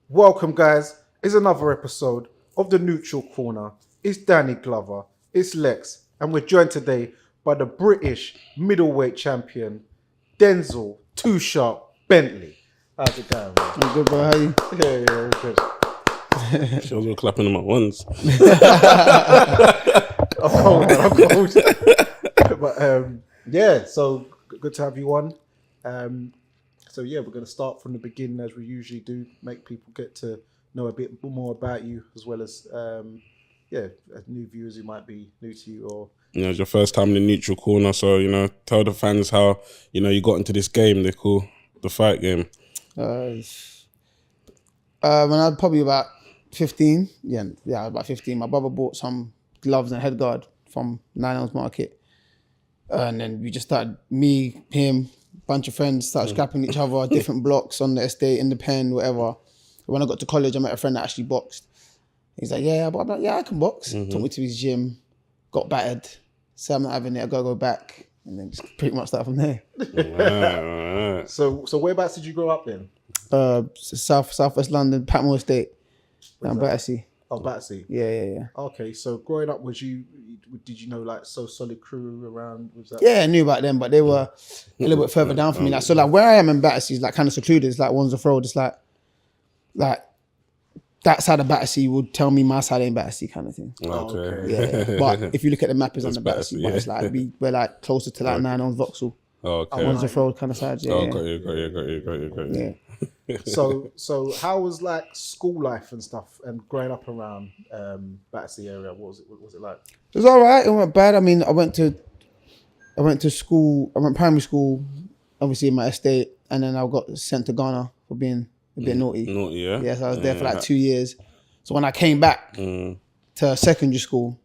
Welcome, guys. It's another episode of the Neutral Corner. It's Danny Glover, it's Lex, and we're joined today by the British middleweight champion, Denzel Too Sharp Bentley. How's it going, man? I'm good, bro. How you? Yeah, good. She was all clapping them at once. I'm cold, man. I'm cold. But yeah, so good to have you on. So yeah, we're going to start from the beginning as we usually do, make people get to know a bit more about you, as well as new viewers who might be new to you or. It's your first time in the Neutral Corner, so tell the fans how you got into this game they call the fight game. When I was probably about 15, about 15, my brother bought some gloves and headguard from Nine Elms Market, and then we just started, me, him, bunch of friends started scrapping each other, different blocks on the estate, in the pen, whatever. When I got to college, I met a friend that actually boxed. He's like, yeah, but I'm like, yeah, I can box. Took me to his gym, got battered, said I'm not having it, I gotta go back, and then just pretty much started from there. Right. So whereabouts did you grow up then? Southwest London, Patmore Estate, down Battersea. Oh, Battersea. Yeah. Okay, so growing up, did you know like So Solid crew around? Was that? Yeah, I knew about them, but they were a little bit further down from me. So where I am in Battersea is like kind of secluded. It's like Wandsworth Road. It's like that side of Battersea would tell me my side ain't Battersea kind of thing. Okay. Yeah. But if you look at the map, it's on the Battersea, Battersea. But it's like we're like closer to like Nine Elms Vauxhall. Okay. Wandsworth Road kind of side. Yeah. Oh, got you. Yeah. So how was like school life and stuff and growing up around Battersea area? What was it like? It was all right. It wasn't bad. I mean, I went to school. I went primary school, obviously in my estate, and then I got sent to Ghana for being a bit naughty. Naughty, yeah? Yeah, so I was there for like 2 years. So when I came back to secondary school,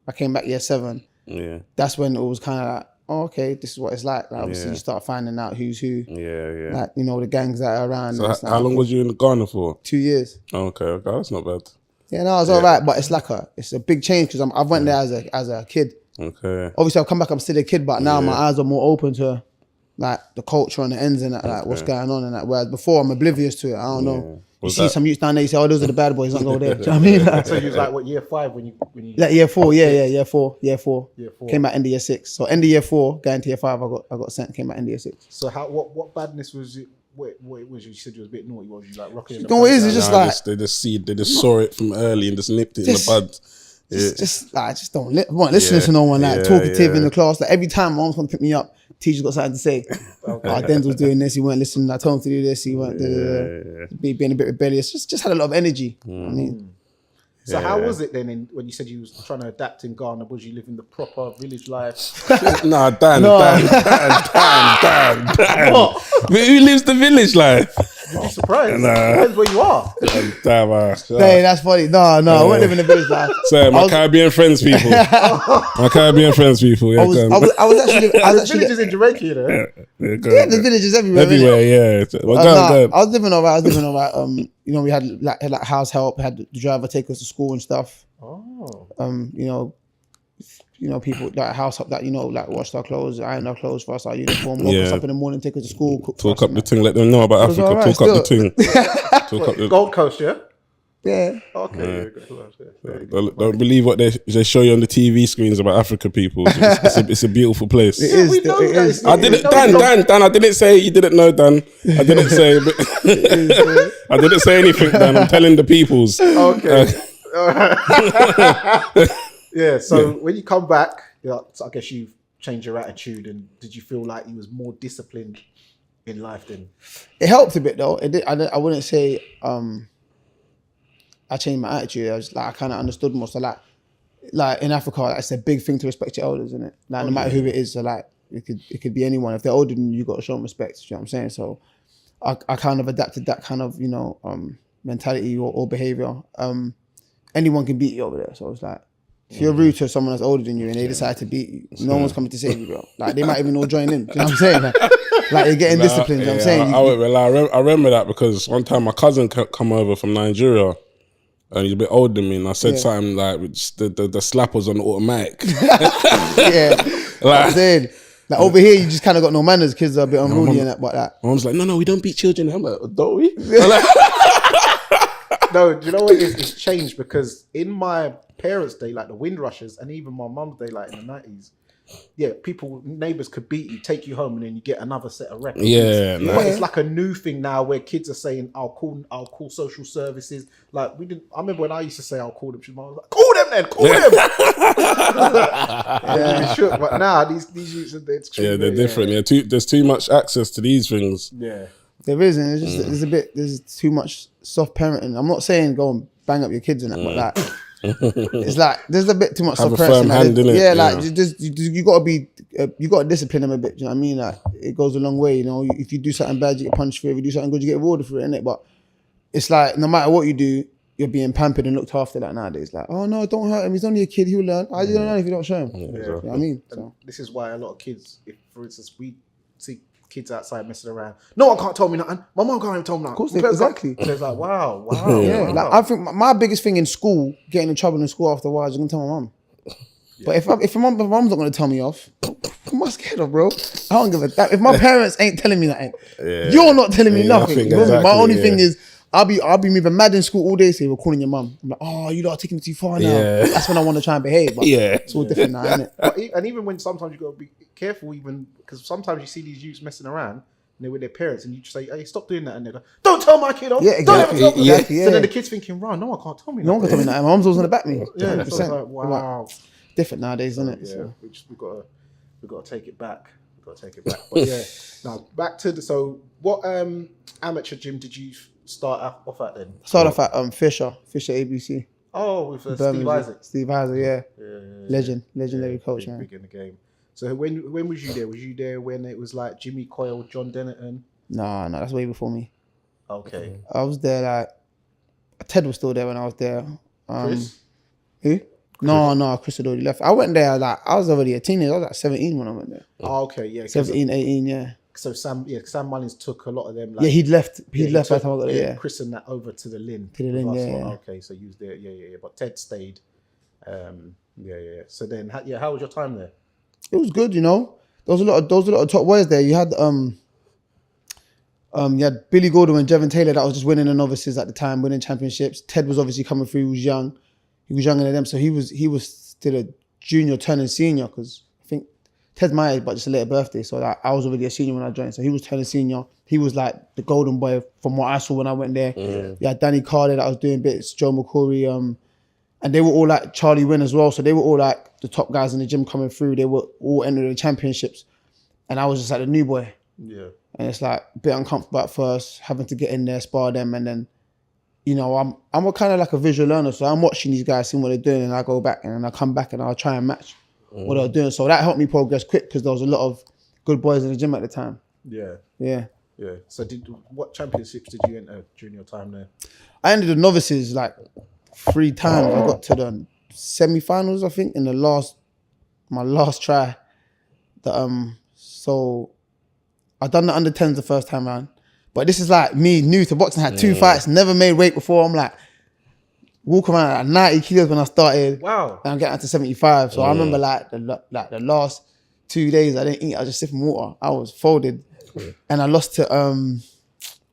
I came back year 7. Yeah. That's when it was kind of like, oh, okay, this is what it's like. Obviously, you start finding out who's who. Yeah. Like, the gangs that are around. So how long was you in Ghana for? 2 years. Okay, that's not bad. Yeah, no, it's all right, but it's like it's a big change because I went there as a kid. Okay. Obviously, I've come back, I'm still a kid, but now my eyes are more open to like the culture and the ends and that, like what's going on and that. Whereas before, I'm oblivious to it. I don't know. You see some youths down there, you say, oh, those are the bad boys, don't go there. Do you know what I mean? Like, So you was like what, year 5 when you like year 4, year 4. Year 4. Came back end of year 6. So end of year 4, going to year 5, I got sent, came back end of year 6. So what badness was it? What was you said you was a bit naughty? What was you like rocking? You know what it is? It's just like they just saw it from early and just nipped it in the bud. Just don't listen to no one like talkative in the class. Like every time mom's gonna pick me up, teacher's got something to say. Denzel's doing this, he weren't listening. I told him to do this, he weren't being a bit rebellious. Just had a lot of energy. I mean, so how was it then when you said you was trying to adapt in Ghana? Was you living the proper village life? Nah, Dan. What? Who lives the village life? You'd be surprised. Depends where you are. Damn, hey, that's funny. No, I won't live in the village life. So Caribbean friends people. My Caribbean friends people. Yeah, I was actually villages in Jamaica, you know. Yeah, the villages everywhere. Everywhere, yeah. I was living all right. We had like house help, had the driver take us to school and stuff. People like house help that like washed our clothes, ironed our clothes for us, our uniform, woke us up in the morning, take us to school, cook talk up the thing, let them know about Africa. Right, talk up the thing. Gold Coast, yeah. Yeah. Okay. Don't believe what they show you on the TV screens about Africa, people. It's a beautiful place. It is. We know It is. I didn't, Dan. I didn't say you didn't know, Dan. I didn't say. I didn't say anything, Dan. I'm telling the peoples. Okay. Yeah. So when you come back, I guess you've changed your attitude, and did you feel like you was more disciplined in life then? It helped a bit though. It did. I wouldn't say I changed my attitude. I was like, I kind of understood more. So like in Africa, it's a big thing to respect your elders, isn't it? Like no matter who it is. So like it could be anyone. If they're older than you, got to show them respect. You know what I'm saying? So I kind of adapted that kind of mentality or behavior. Anyone can beat you over there. So it's like if you're rude to someone that's older than you and they decide to beat you, no one's coming to save you, bro. Like they might even all join in. Do you know what I'm saying? Like you're getting disciplined. You know what I'm saying? I remember that because one time my cousin come over from Nigeria. And he's a bit older than me, and I said something like, the slap was on automatic. I'm saying, like over here, you just kind of got no manners. Kids are a bit unruly and that, but that. Mom's like, no, we don't beat children. I'm like, don't we? No, do you know what it is? It's changed because in my parents' day, like the Windrushers, and even my mum's day, like in the 90s, yeah, neighbours could beat you, take you home, and then you get another set of records. Yeah, But it's like a new thing now where kids are saying, "I'll call social services." Like we didn't. I remember when I used to say, "I'll call them." She was like, "Call them then, call them." Yeah, shook. But now these youths are they're different. Yeah, there's too much access to these things. Yeah, there isn't. It's just there's too much soft parenting. I'm not saying go and bang up your kids and that, but like. It's like there's a bit too much. Have a firm hand in it. Yeah, like you gotta be, you gotta discipline them a bit. Do you know what I mean? Like it goes a long way. You know, if you do something bad, you get punished for it. If you do something good, you get rewarded for it, innit? But it's like no matter what you do, you're being pampered and looked after. Like nowadays, like oh no, don't hurt him. He's only a kid. He'll learn. I don't learn if you don't show him. You know what I mean? So. This is why a lot of kids, if for instance we see kids outside messing around, no one can't tell me nothing. My mom can't even tell me nothing. Of course, exactly. So it's like wow. Yeah, wow. like I think my biggest thing in school, getting in trouble in school after a while, is I'm gonna tell my mum. But if my mum's not gonna tell me off, what am I scared of, bro? I don't give a damn. If my parents ain't telling me nothing, you're not telling me nothing. Exactly, my only thing is I'll be moving mad in school all day. Say we're calling your mum. I'm like, oh, you lot are taking it too far now. Yeah. That's when I want to try and behave. But it's all different now, isn't it? And even when sometimes you gotta be careful, even because sometimes you see these youths messing around. And they're with their parents, and you just say, "Hey, stop doing that," and they go, "Don't tell my kid off." Yeah, exactly. Don't ever tell me that. Yeah. So then the kid's thinking, "Right, no one can't tell me." No one can tell me that. My mum's always gonna back me. Yeah, so 100%. it's like, wow. Different nowadays, isn't it? Yeah, So. we gotta take it back. But yeah, now back to so what amateur gym did you start off at then? Started off at Fisher ABC. Oh, with Steve Birmingham. Isaac. Steve Isaac, yeah. Legendary coach, man. Big in the game. So when was you there? Was you there when it was like Jimmy Coyle, John Dennerton? No, that's way before me. Okay. I was there like Ted was still there when I was there. Chris? Who? No, Chris had already left. I went there like I was already a teenager. I was like 17 when I went there. Oh, okay, yeah. 17, 18, yeah. So Sam Mullins took a lot of them. Like, Yeah, he'd left. He'd left by the time I got there. yeah, Yeah. Chris and that over to the Lynn. To the Lynn, That's yeah. Okay, so you was there. Yeah. But Ted stayed. Yeah. So then, how was your time there? It was good, you know. There was a lot of top boys there. You had Billy Gordon and Jevon Taylor that was just winning the novices at the time, winning championships. Ted was obviously coming through. He was young. He was younger than them, so he was still a junior turning senior because I think Ted's my age, but just a later birthday. So like, I was already a senior when I joined. So he was turning senior. He was like the golden boy from what I saw when I went there. Yeah, Danny Carter that was doing bits, Joe McCory, and they were all like Charlie Wynn as well. So they were all like the top guys in the gym coming through. They were all entering the championships, and I was just like the new boy. Yeah. And it's like a bit uncomfortable at first, having to get in there, spar them, and then, you know, I'm a kind of like a visual learner, so I'm watching these guys, seeing what they're doing, and I go back and then I come back and I'll try and match what they're doing. So that helped me progress quick because there was a lot of good boys in the gym at the time. Yeah. So what championships did you enter during your time there? I entered the novices like 3 times. I got to the semi-finals, I think, in my last try. So I done the under 10s the first time round. But this is like me, new to boxing, had 2 fights, never made weight before. I'm like, walking around at 90 kilos when I started. Wow. And I'm getting up to 75. So I remember like the last 2 days I didn't eat, I was just sipping water. I was folded. And I lost to,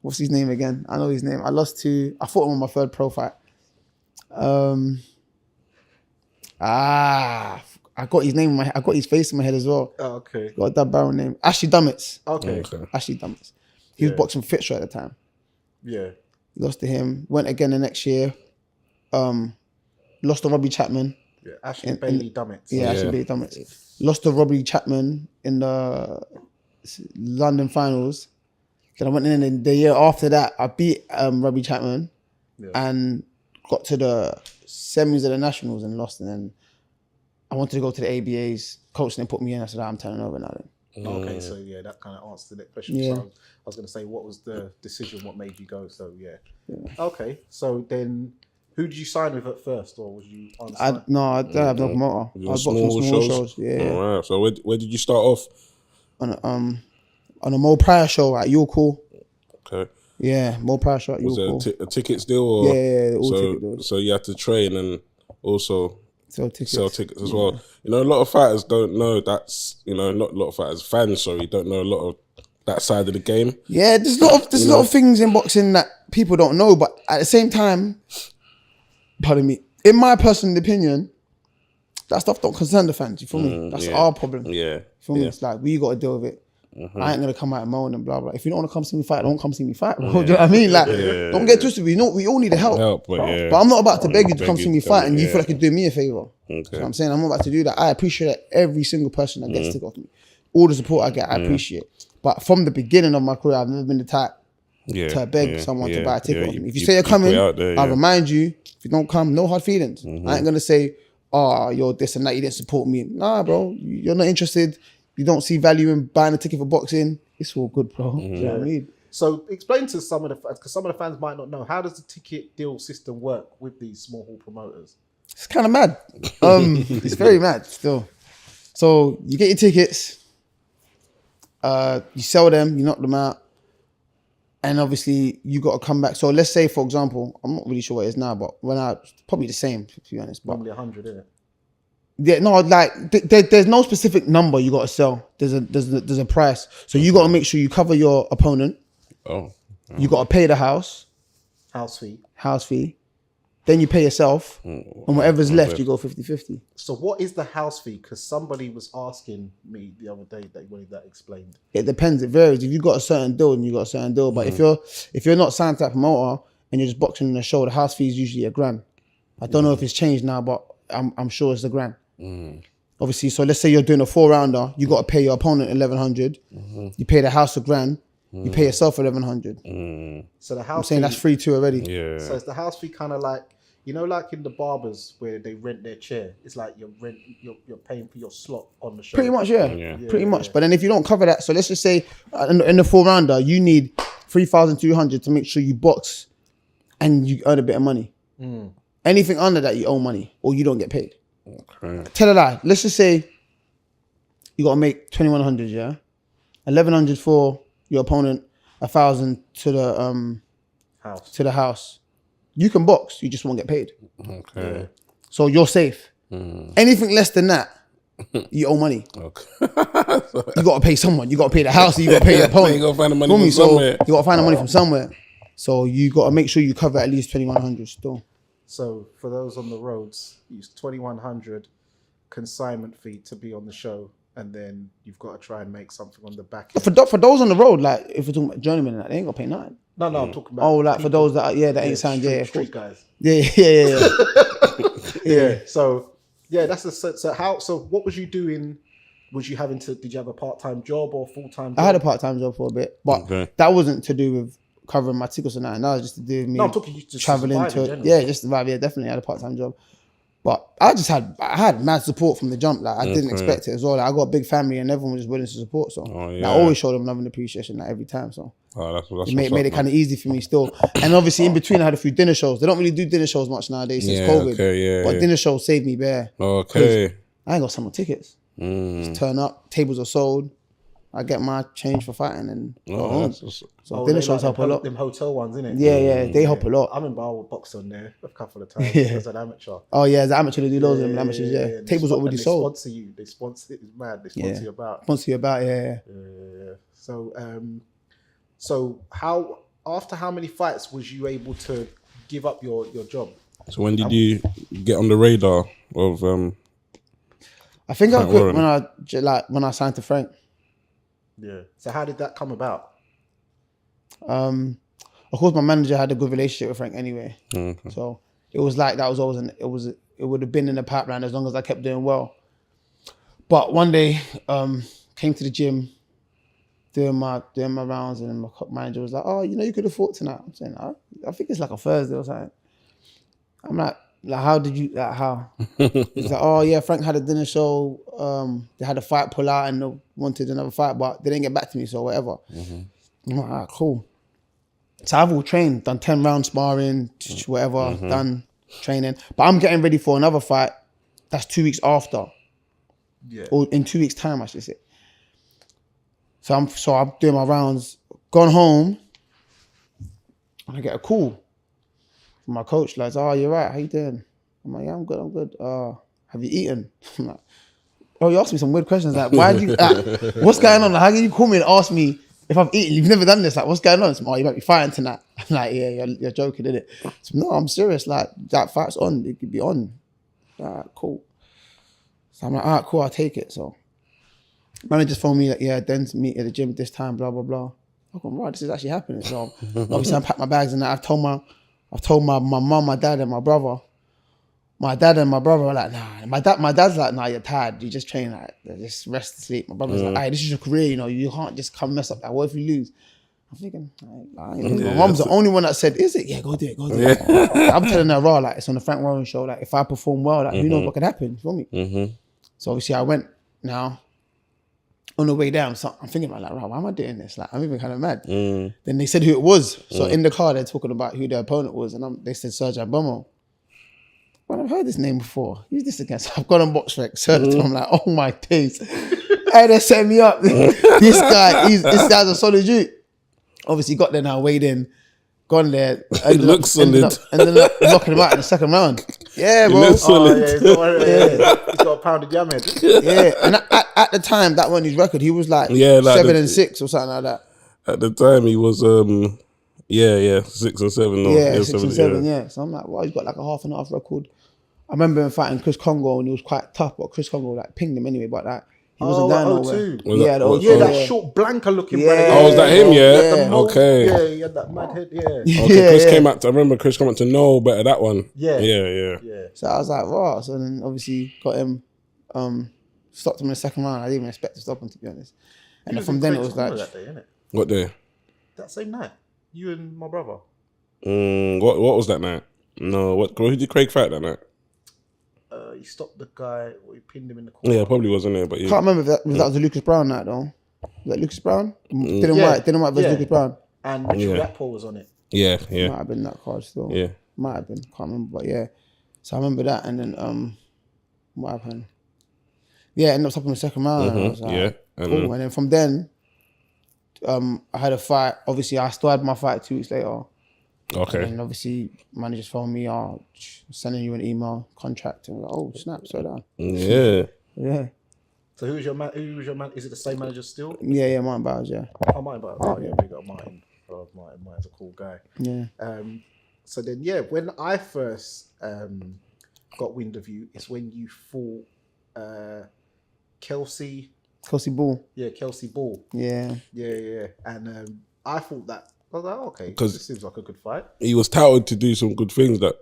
what's his name again? I know his name. I fought him on my 3rd pro fight. I got his name in my head. I got his face in my head as well. Oh, okay. Got that barrel name. Ashley Dummets. Okay. Ashley Dummets. He was boxing Fitzroy at the time. Yeah. Lost to him. Went again the next year. Lost to Robbie Chapman. Yeah. Ashley Bailey Dummets. Yeah, Ashley Bailey Dummets. Lost to Robbie Chapman in the London finals. Then I went in and the year after that, I beat Robbie Chapman and got to the semis of the nationals and lost. And then I wanted to go to the ABAs. Coach then put me in. I said, I'm turning over now then. Okay, so yeah, that kind of answered the question. Yeah. So I was going to say, what was the decision? What made you go? So yeah. Okay, so then who did you sign with at first, or was you on? I didn't have no promoter. I was boxing small shows. Yeah. All right. So where did you start off? On a Mo Pryor show at York Hall. Okay. Yeah, Mo Pryor show at York Was Hall. there a ticket still? Or? Yeah, all ticket deals. So you had to train and also Sell tickets as well. You know, a lot of fighters don't know that's, you know, not a lot of fighters, fans, sorry, don't know a lot of that side of the game. Yeah, there's a lot of things in boxing that people don't know, but at the same time, pardon me, in my personal opinion, that stuff don't concern the fans. You feel me? That's our problem. Yeah. You feel me? It's like we got to deal with it. I ain't gonna come out and moan and blah blah. If you don't want to come see me fight, don't come see me fight, bro. Do you know what I mean? Like, don't get twisted. We all need the help. But I'm not about to beg you to come see me fight and you feel like you're doing me a favor. Okay. You know what I'm saying? I'm not about to do that. I appreciate every single person that gets to off me. All the support I get, I appreciate. But from the beginning of my career, I've never been the type to beg someone to buy a ticket off me. If you say you're coming, I'll remind you. If you don't come, no hard feelings. I ain't gonna say, oh, you're this and that, you didn't support me. Nah, bro, you're not interested. You don't see value in buying a ticket for boxing. It's all good, bro. Do you know what I mean? So explain to some of the fans, because some of the fans might not know, how does the ticket deal system work with these small hall promoters? It's kind of mad. It's very mad still. So you get your tickets, you sell them, you knock them out, and obviously you got to come back. So let's say, for example, I'm not really sure what it is now, but probably the same, to be honest. But Normally 100, isn't it? yeah, no, like there's no specific number you got to sell. There's a price. So you got to make sure you cover your opponent. You got to pay the house fee. Then you pay yourself, and whatever's left, you go 50-50. So what is the house fee? Because somebody was asking me the other day, they wanted that explained. It depends. It varies. If you got a certain deal, then you got a certain deal. But if you're not signed to a promoter and you're just boxing in a show, the house fee is usually $1,000. I don't know if it's changed now, but I'm sure it's $1,000. Obviously, so let's say you're doing a 4-rounder, you got to pay your opponent $1,100. You pay the house $1,000. You pay yourself $1,100. So the house. I'm saying that's free too already. Yeah. So is the house fee kind of like, like in the barbers where they rent their chair? It's like you're paying for your slot on the show. Pretty much, yeah. Pretty much. But then if you don't cover that, so let's just say in the 4-rounder, you need 3,200 to make sure you box and you earn a bit of money. Anything under that, you owe money or you don't get paid. Okay. Tell a lie. Let's just say you got to make 2,100, yeah? 1,100 for your opponent, 1,000 to the house. To the house. You can box, you just won't get paid. Okay. Yeah. So you're safe. Anything less than that, you owe money. Okay. You got to pay someone. You got to pay the house. You got to pay your opponent. You got to find the money from somewhere. You got to find the money from somewhere. So you got to make sure you cover at least 2,100 still. So for those on the roads, use 2,100 consignment fee to be on the show, and then you've got to try and make something on the back end. For those on the road, like if we're talking about journeymen, they ain't got to pay nothing. No, I'm talking about. Oh, like for those that ain't signed, street guys. Yeah. Yeah. So that's so what was you doing? Did you have a part-time job or full-time job? I had a part-time job for a bit, but that wasn't to do with covering my tickets or nothing. That was just to do with me I'm talking just traveling just to survive. Yeah, definitely. I had a part-time job. But I had mad support from the jump. Like I didn't expect it as well. Like, I got a big family and everyone was just willing to support. So I always showed them love and appreciation every time. So that's it made it kind of easy for me still. And obviously in between I had a few dinner shows. They don't really do dinner shows much nowadays since COVID. But dinner shows saved me bare. Okay. I ain't got some more tickets. Just turn up, tables are sold. I get my change for fighting and go home. So dinner shows help a lot. Them hotel ones, innit? Yeah, they help a lot. I remember I would box on there a couple of times as an amateur. Oh yeah, as an amateur they do loads of them amateurs, yeah. Tables are already sold. They sponsor you. It's mad. They sponsor you about. Sponsor you about, yeah. So how after how many fights was you able to give up your job? So when did you get on the radar of I think I quit when I signed to Frank. Yeah. So how did that come about? Of course, my manager had a good relationship with Frank anyway. Okay. So it was like that was always it would have been in the pipeline as long as I kept doing well. But one day, came to the gym, doing my rounds, and my manager was like, "Oh, you could have fought tonight." I'm saying, "I think it's like a Thursday or something." I'm like, how did you? How? He's like, "Oh yeah, Frank had a dinner show. They had a fight pull out and they wanted another fight, but they didn't get back to me, so whatever." I'm like, "Alright, cool." So I've all trained, done 10 rounds sparring, whatever, done training. But I'm getting ready for another fight. That's 2 weeks after. Yeah. Or in 2 weeks' time, I should say. So I'm doing my rounds, gone home, and I get a call from my coach, like, "Oh, you're right, how you doing?" I'm like, "Yeah, I'm good. Have you eaten?" I'm like, "Oh, you asked me some weird questions, like, why'd you, what's going on? Like, how can you call me and ask me if I've eaten, you've never done this. Like, what's going on? So, oh, you might be fighting tonight. I'm like, yeah, you're joking, innit? So, no, I'm serious. Like, that fight's on. It could be on. All right, cool. So I'm like, all right, cool, I'll take it. So manager phoned me like, yeah, Den's meet at the gym this time, blah, blah, blah. I'm going, right, this is actually happening. So obviously I packed my bags and that. I've told my mum, my dad and my brother. My dad and my brother were like, nah. My dad's like, nah, you're tired. You just train, like, just rest and sleep. My brother's like, hey, this is your career, you know, you can't just come mess up that. What if you lose? I'm thinking, my mum's the only one that said, is it? Yeah, go do it. I'm telling her raw, like, it's on the Frank Warren show. Like, if I perform well, like, who knows what could happen? You feel me? So obviously I went now. On the way down, so I'm thinking about like, right, why am I doing this? Like, I'm even kind of mad. Then they said who it was. So in the car, they're talking about who their opponent was, and they said Serge Abomo. Well, I've heard this name before. Who's this against? So I've gone on BoxRec, searched. I'm like, oh my days. Hey, they set me up. This guy's a solid dude. Obviously, got there now, weighed in, gone there. It looks solid. Ended up knocking him out in the second round. Yeah, bro. It looks solid. He's got a pound of jam head. Yeah, and at the time, that wasn't his record. He was like 7-6 or something like that. At the time, he was 6 or 7. Yeah, 6 and 7, yeah. So I'm like, well, he's got like a half and half record. I remember him fighting Chris Congo and he was quite tough, but Chris Congo like pinged him anyway, but that he wasn't going nowhere. That short Blanca looking brother. Oh, was that him? Yeah. Okay. Yeah, he had that mad head. Yeah. Okay. Chris came out. I remember Chris came out to know better that one. Yeah. So I was like, wow. So then obviously got him, stopped him in the second round. I didn't even expect to stop him, to be honest. And then from then it was like, that day, innit? What day? That same night. You and my brother. What was that night? No, who did Craig fight that night? He stopped the guy, he pinned him in the corner. Yeah, probably wasn't there, but yeah. Can't remember if that was the Lucas Brown night though. Was that Lucas Brown? Didn't white versus Lucas Brown. And Richard Rapport was on it. Yeah. Might have been that card still. Yeah. Might have been, can't remember, but yeah. So I remember that, and then what happened? Yeah, ended up stopping the second round. And I was like, cool. And then from then, I had a fight. Obviously, I still had my fight 2 weeks later. Okay. And obviously, managers phoned me, sending you an email contract, and I was like, oh snap, slow down. Yeah. So who was your man? Is it the same manager still? Yeah, Martin Bowers, yeah. Oh, Martin Bowers. Oh yeah, we got Martin. Martin's a cool guy. Yeah. So then, when I first got wind of you, it's when you fought Kelsey Ball. Yeah, Kelsey Ball. Yeah. And I thought that. I was like, okay, because this seems like a good fight. He was touted to do some good things, that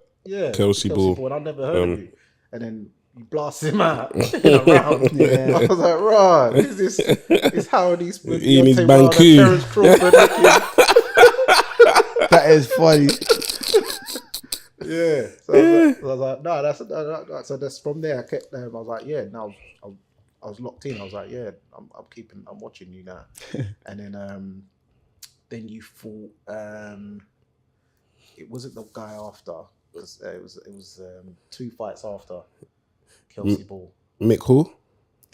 Kelsey Ball. And I never heard of you. And then you blast him out in a round. I was like, right, this is how these in his Banku. Terence Crawford. That is funny. Yeah. So I was like, no, that's so that's from there. I kept I was like, I was locked in. I was like, I'm watching you now. And then you fought. It wasn't the guy after. It was 2 fights after Kelsey Ball. Mick Hall.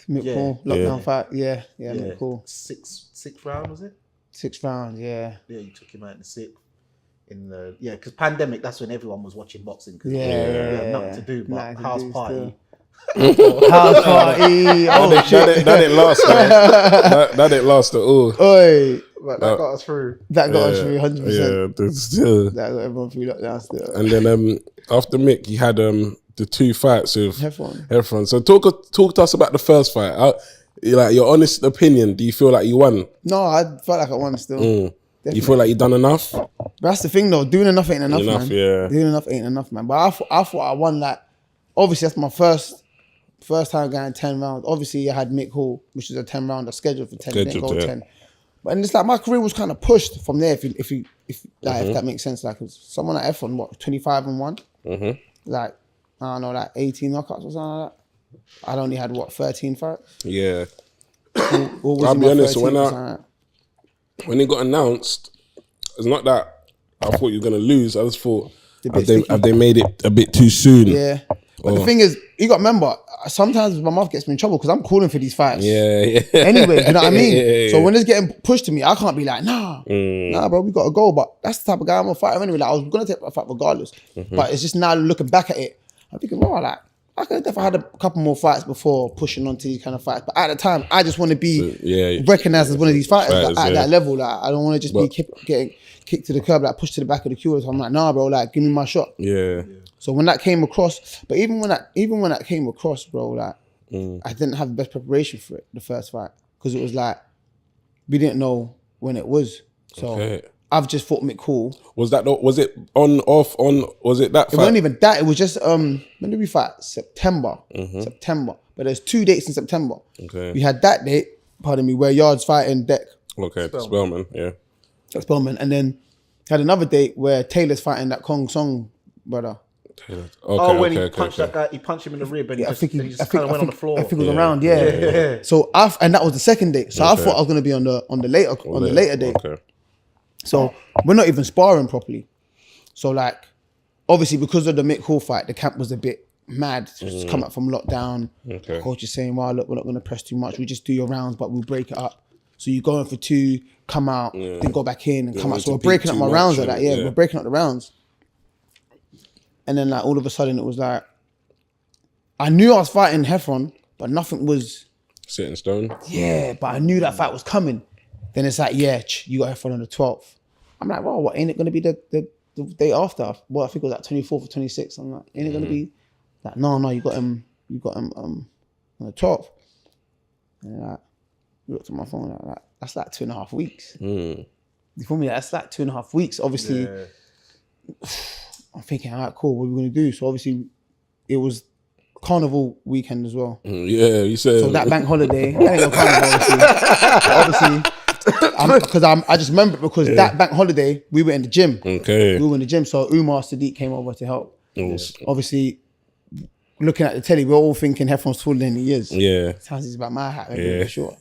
Lockdown fight. Yeah. Mick Hall. Sixth round, was it? 6th round. Yeah. Yeah, you took him out in the 6th. Because pandemic, that's when everyone was watching boxing. Cause nothing to do but house party. House party. That didn't last, man. That didn't last at all. Oi. But that got us through. That got us through 100%. Yeah, still. That got everyone through lockdown still. And then after Mick, you had the 2 fights with Heffron. So talk to us about the first fight. Like your honest opinion, do you feel like you won? No, I felt like I won still. You feel like you done enough? But that's the thing though, doing enough ain't enough, man. Yeah. Doing enough ain't enough, man. But I thought I won, like, obviously that's my first time going 10 rounds. Obviously I had Mick Hall, which was a 10 rounder scheduled for 10, didn't go 10. But and it's like my career was kind of pushed from there, if that makes sense. Like, someone at F1, 25-1? Like, I don't know, like 18 knockouts or something like that. I'd only had 13 fights? Yeah. I'll be honest, when it got announced, it's not that I thought you were going to lose. I just thought, have they made it a bit too soon? Yeah. But the thing is, you got to remember, sometimes my mouth gets me in trouble because I'm calling for these fights. Yeah. Anyway, you know what I mean? So when it's getting pushed to me, I can't be like, nah, bro, we got to go. But that's the type of guy I'm a fighter anyway. Like, I was going to take a fight regardless. But it's just now looking back at it, I'm thinking, wow, like, I could have definitely had a couple more fights before pushing on to these kind of fights. But at the time, I just want to be recognized as one of these fighters at that level. Like, I don't want to just be getting kicked to the curb, like pushed to the back of the queue. So I'm like, nah, bro, like give me my shot. Yeah. So when that came across, but even when that came across, bro, like I didn't have the best preparation for it, the first fight, because it was like we didn't know when it was. So I've just fought Mick Cool. Was it on, off, on, was it that fight? It wasn't even that, it was just, when did we fight? September. But there's 2 dates in September. Okay. We had that date, pardon me, where Yard's fighting Deck. Okay, Spellman, yeah. Spellman. And then had another date where Taylor's fighting that Kong Song brother. When he punched that guy, he punched him in the rib and he just kind of went on the floor. I think it was around, yeah. So and that was the second date. So I thought I was gonna be on the later date. Okay. So we're not even sparring properly. So like, obviously because of the Mick Hall fight, the camp was a bit mad. Just come up from lockdown. Okay. Coach is saying, well, look, we're not gonna press too much. We just do your rounds, but we'll break it up. So you go in for 2, come out, then go back in and come out. So we're breaking up my rounds like that. Yeah, we're breaking up the rounds. And then like all of a sudden it was like, I knew I was fighting Heffron, but nothing was set in stone. Yeah, but I knew that fight was coming. Then it's like, you got Heffron on the 12th. I'm like, well, what, ain't it gonna be the day after? Well, I think it was like 24th or 26th. I'm like, ain't it gonna be like, no, you got him on the 12th. And like, I looked at my phone like, that's like 2.5 weeks. You feel me? That's like 2.5 weeks. Obviously, I'm thinking, all right, cool, what are we gonna do? So obviously, it was Carnival weekend as well. Yeah, you said. So that bank holiday, that ain't no Carnival, obviously. I just remember it because that bank holiday, we were in the gym. Okay. We were in the gym, so Umar Sadiq came over to help. Obviously, looking at the telly, we're all thinking Heffron's taller than he is. Yeah. Sounds he's about my height, for sure.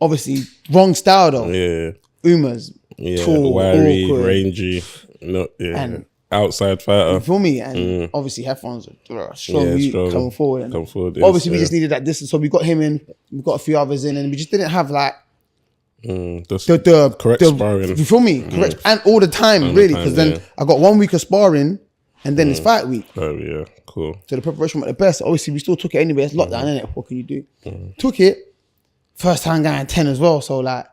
Obviously, wrong style though. Yeah. Uma's tall, wiry, awkward, rangy, and outside fighter. You feel me? And obviously Heffron's a strong youth coming forward. Obviously, we just needed that distance, so we got him in. We got a few others in, and we just didn't have like the correct sparring. You feel me? Correct, and all the time, really, because then I got 1 week of sparring, and then it's fight week. Oh yeah, cool. So the preparation was the best. Obviously, we still took it anyway. It's lockdown, innit? What can you do? Took it. First time going 10 as well. So like,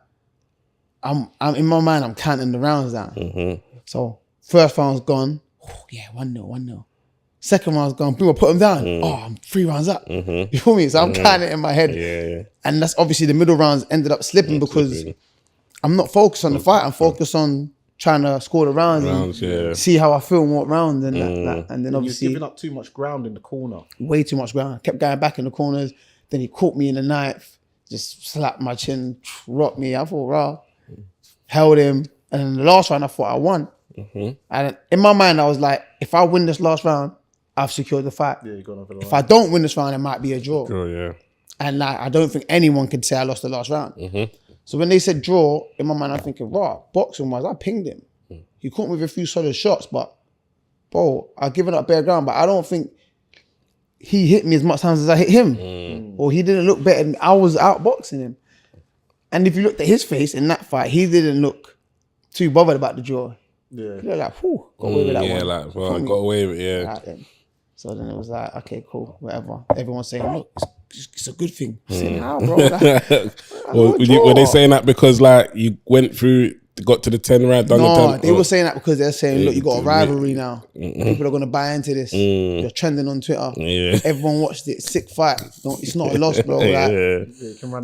I'm in my mind, I'm counting the rounds down. So first round's gone. Oh, yeah, 1-0. Second round's gone. Boom, I put him down. Oh, I'm 3 rounds up. You feel me? So I'm counting it in my head. Yeah. And that's obviously the middle rounds ended up slipping because I'm not focused on the fight. I'm focused on trying to score the rounds and see how I feel in what round and that. And then obviously you're giving up too much ground in the corner. Way too much ground. I kept going back in the corners. Then he caught me in the ninth, just slapped my chin, rocked me. I thought, raw. Held him. And then the last round, I thought I won. And in my mind, I was like, if I win this last round, I've secured the fight. Yeah, you're going over the line. If I don't win this round, it might be a draw. And like, I don't think anyone could say I lost the last round. So when they said draw, in my mind, I'm thinking, raw, boxing-wise, I pinged him. He caught me with a few solid shots, but bro, I've given up bare ground, but I don't think he hit me as much times as I hit him. Or he didn't look better. I was outboxing him. And if you looked at his face in that fight, he didn't look too bothered about the draw. Yeah. He looked like, whew, got away with that one. Yeah, like, well, got away with it, Right, then. So then it was like, okay, cool, whatever. Everyone's saying, look, it's a good thing. I'm saying, how, bro? Were they saying that because like you went through, got to the 10 round, done the 10? They were saying that because they're saying, look, you got a rivalry now. People are going to buy into this. You're trending on Twitter. Everyone watched it. Sick fight. It's not a loss, bro. Like,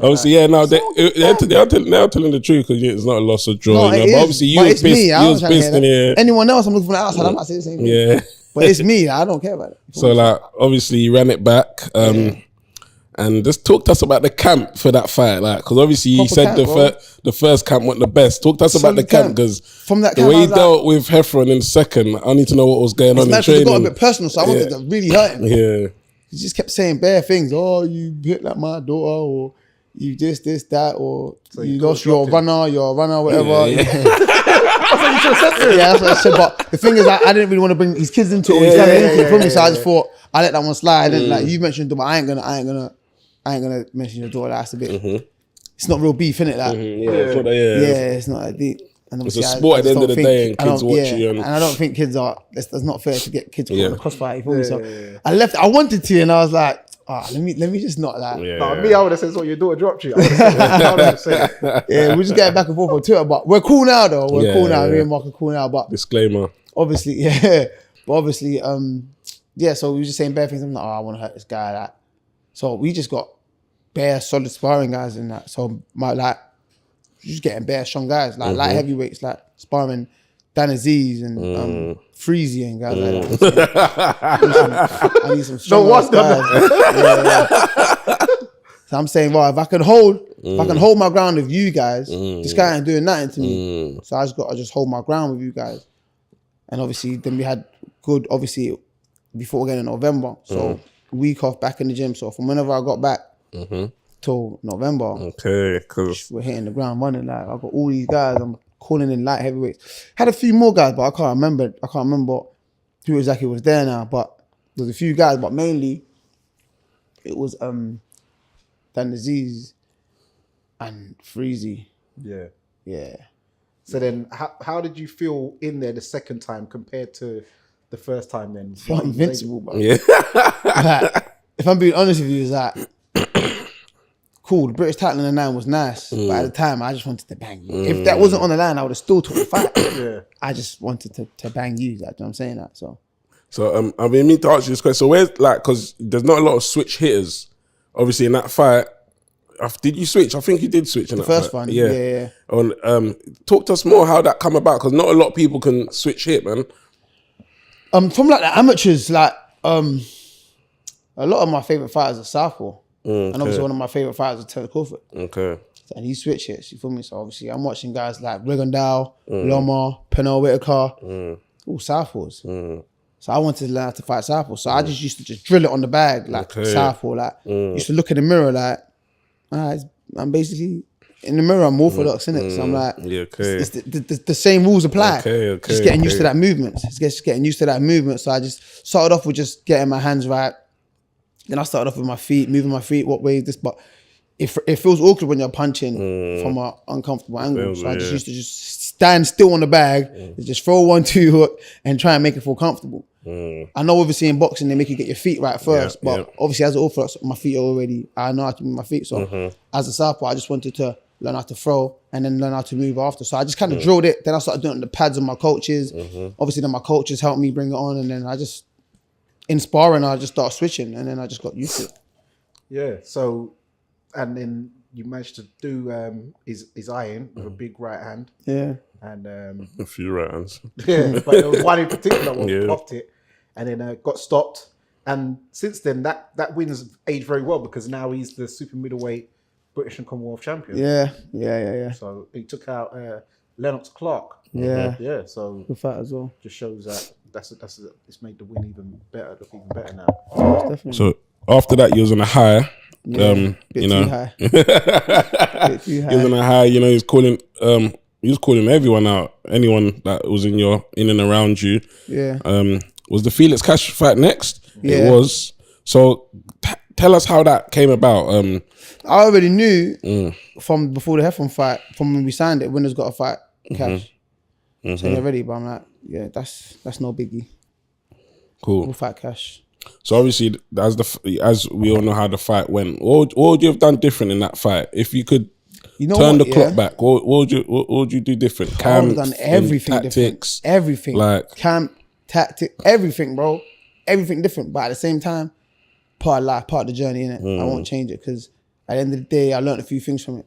obviously, they're telling the truth because it's not a loss or draw. No, but obviously, you was pissed. Anyone else, I'm looking from the outside, I'm not saying the same thing. Yeah. But it's me. I don't care about it. So like, obviously, you ran it back. And just talk to us about the camp for that fight, like, because obviously you said the first camp wasn't the best. Talk to us about the camp, because from that the way he dealt with Heffron in the second, I need to know what was going on in training. It got a bit personal, so I wanted to really hurt him. Yeah, he just kept saying bare things. Oh, you hit like my daughter, or you this, that, or so you lost your runner, whatever. Yeah. That's what you should have said to him. Yeah, that's what I said. But the thing is, I didn't really want to bring his kids into it. So I just thought I let that one slide. And like you mentioned, but I ain't gonna mention your daughter. That's a bit. It's not real beef, innit? Like, yeah, it's not that deep. And It's a obviously sport at the end of the day, and kids watch you. And I don't think kids are. That's not fair to get kids caught in a crossfire. You feel me? So yeah. I left. I wanted to, and I was like, let me just not like. Yeah. Nah, me, I would have said, "So your daughter dropped you." I would have said, Yeah, we're just getting back and forth on Twitter, but we're cool now, though. We're cool now. Me and Mark are cool now, but Disclaimer. obviously, yeah. But obviously, yeah. So we were just saying bare things. I'm like, I want to hurt this guy. Like, so we just got bare solid sparring guys in that. So just getting bare strong guys, like light heavyweights, like sparring Dan Aziz and Freezy and guys like that. I need some strong guys. Yeah. So I'm saying, well, if I can hold my ground with you guys, this guy ain't doing nothing to me. So I just hold my ground with you guys. And obviously, then we had good, obviously, before again in November. So week off back in the gym. So from whenever I got back till November, okay, because we're hitting the ground running. Like I got all these guys. I'm calling in light heavyweights. Had a few more guys, but I can't remember who exactly was there now. But there's a few guys, but mainly it was Dan Aziz and Freezy. Yeah. Yeah. So then, how did you feel in there the second time compared to the first time? Then I'm invincible, bro. yeah, Like, if I'm being honest with you, is that cool? The British title in the 9 was nice, but at the time, I just wanted to bang you. If that wasn't on the line, I would have still took the fight. Yeah. I just wanted to bang you. Like, you know what I'm saying that. So I mean to ask you this question. So where's like, because there's not a lot of switch hitters, obviously in that fight. Did you switch? I think you did switch in the that first fight. one, yeah. Talk to us more how that come about, because not a lot of people can switch hit, man. From like the amateurs, like a lot of my favorite fighters are southpaw, and obviously one of my favorite fighters is Terence Crawford. Okay. And he switch hits. You feel me? So obviously I'm watching guys like Rigondeaux, Loma, Pernell Whitaker, all southpaws. So I wanted to learn how to fight southpaw. So I just used to just drill it on the bag like southpaw. Like used to look in the mirror like. I'm basically in the mirror. I'm orthodox, innit? So I'm like, it's the same rules apply. Just getting used to that movement. Just getting used to that movement. So I just started off with just getting my hands right. Then I started off with my feet, moving my feet. What way is this? But it feels awkward when you're punching from an uncomfortable angle. So I just used to just stand still on the bag, just throw 1-2 hook and try and make it feel comfortable. I know obviously in boxing they make you get your feet right first, but obviously as an orthodox, my feet are already, I know how to move my feet. So as a southpaw, I just wanted to learn how to throw and then learn how to move after. So I just kind of drilled it. Then I started doing the pads of my coaches. Obviously then my coaches helped me bring it on, and then I just, in sparring, I just started switching, and then I just got used to it. Yeah. So, and then you managed to do his iron with a big right hand. Yeah. And a few right hands. Yeah, but there was one in particular that popped it, and then got stopped. And since then, that win's aged very well, because now he's the super middleweight British and Commonwealth champion. Yeah. So he took out Lennox Clark. Yeah. So good fight as well. Just shows that it's made the win even better, look even better now. Definitely. So after that, you was on a high. Bit too high. Bit too high. He was on a high. You know, he was calling everyone out, anyone that was in and around you. Yeah. Was the Felix Cash fight next? Yeah. It was. So tell us how that came about. I already knew from before the Heffron fight, from when we signed it, winners got to fight Cash. So they're ready, but I'm like, yeah, that's no biggie. Cool. We'll fight Cash. So obviously, as we all know how the fight went, what would you have done different in that fight if you could? Turn the clock back. What would you do different? I would have done everything tactics, different. Everything. Like camp, tactic, everything, bro. Everything different. But at the same time, part of life, part of the journey, innit? I won't change it, because at the end of the day, I learned a few things from it.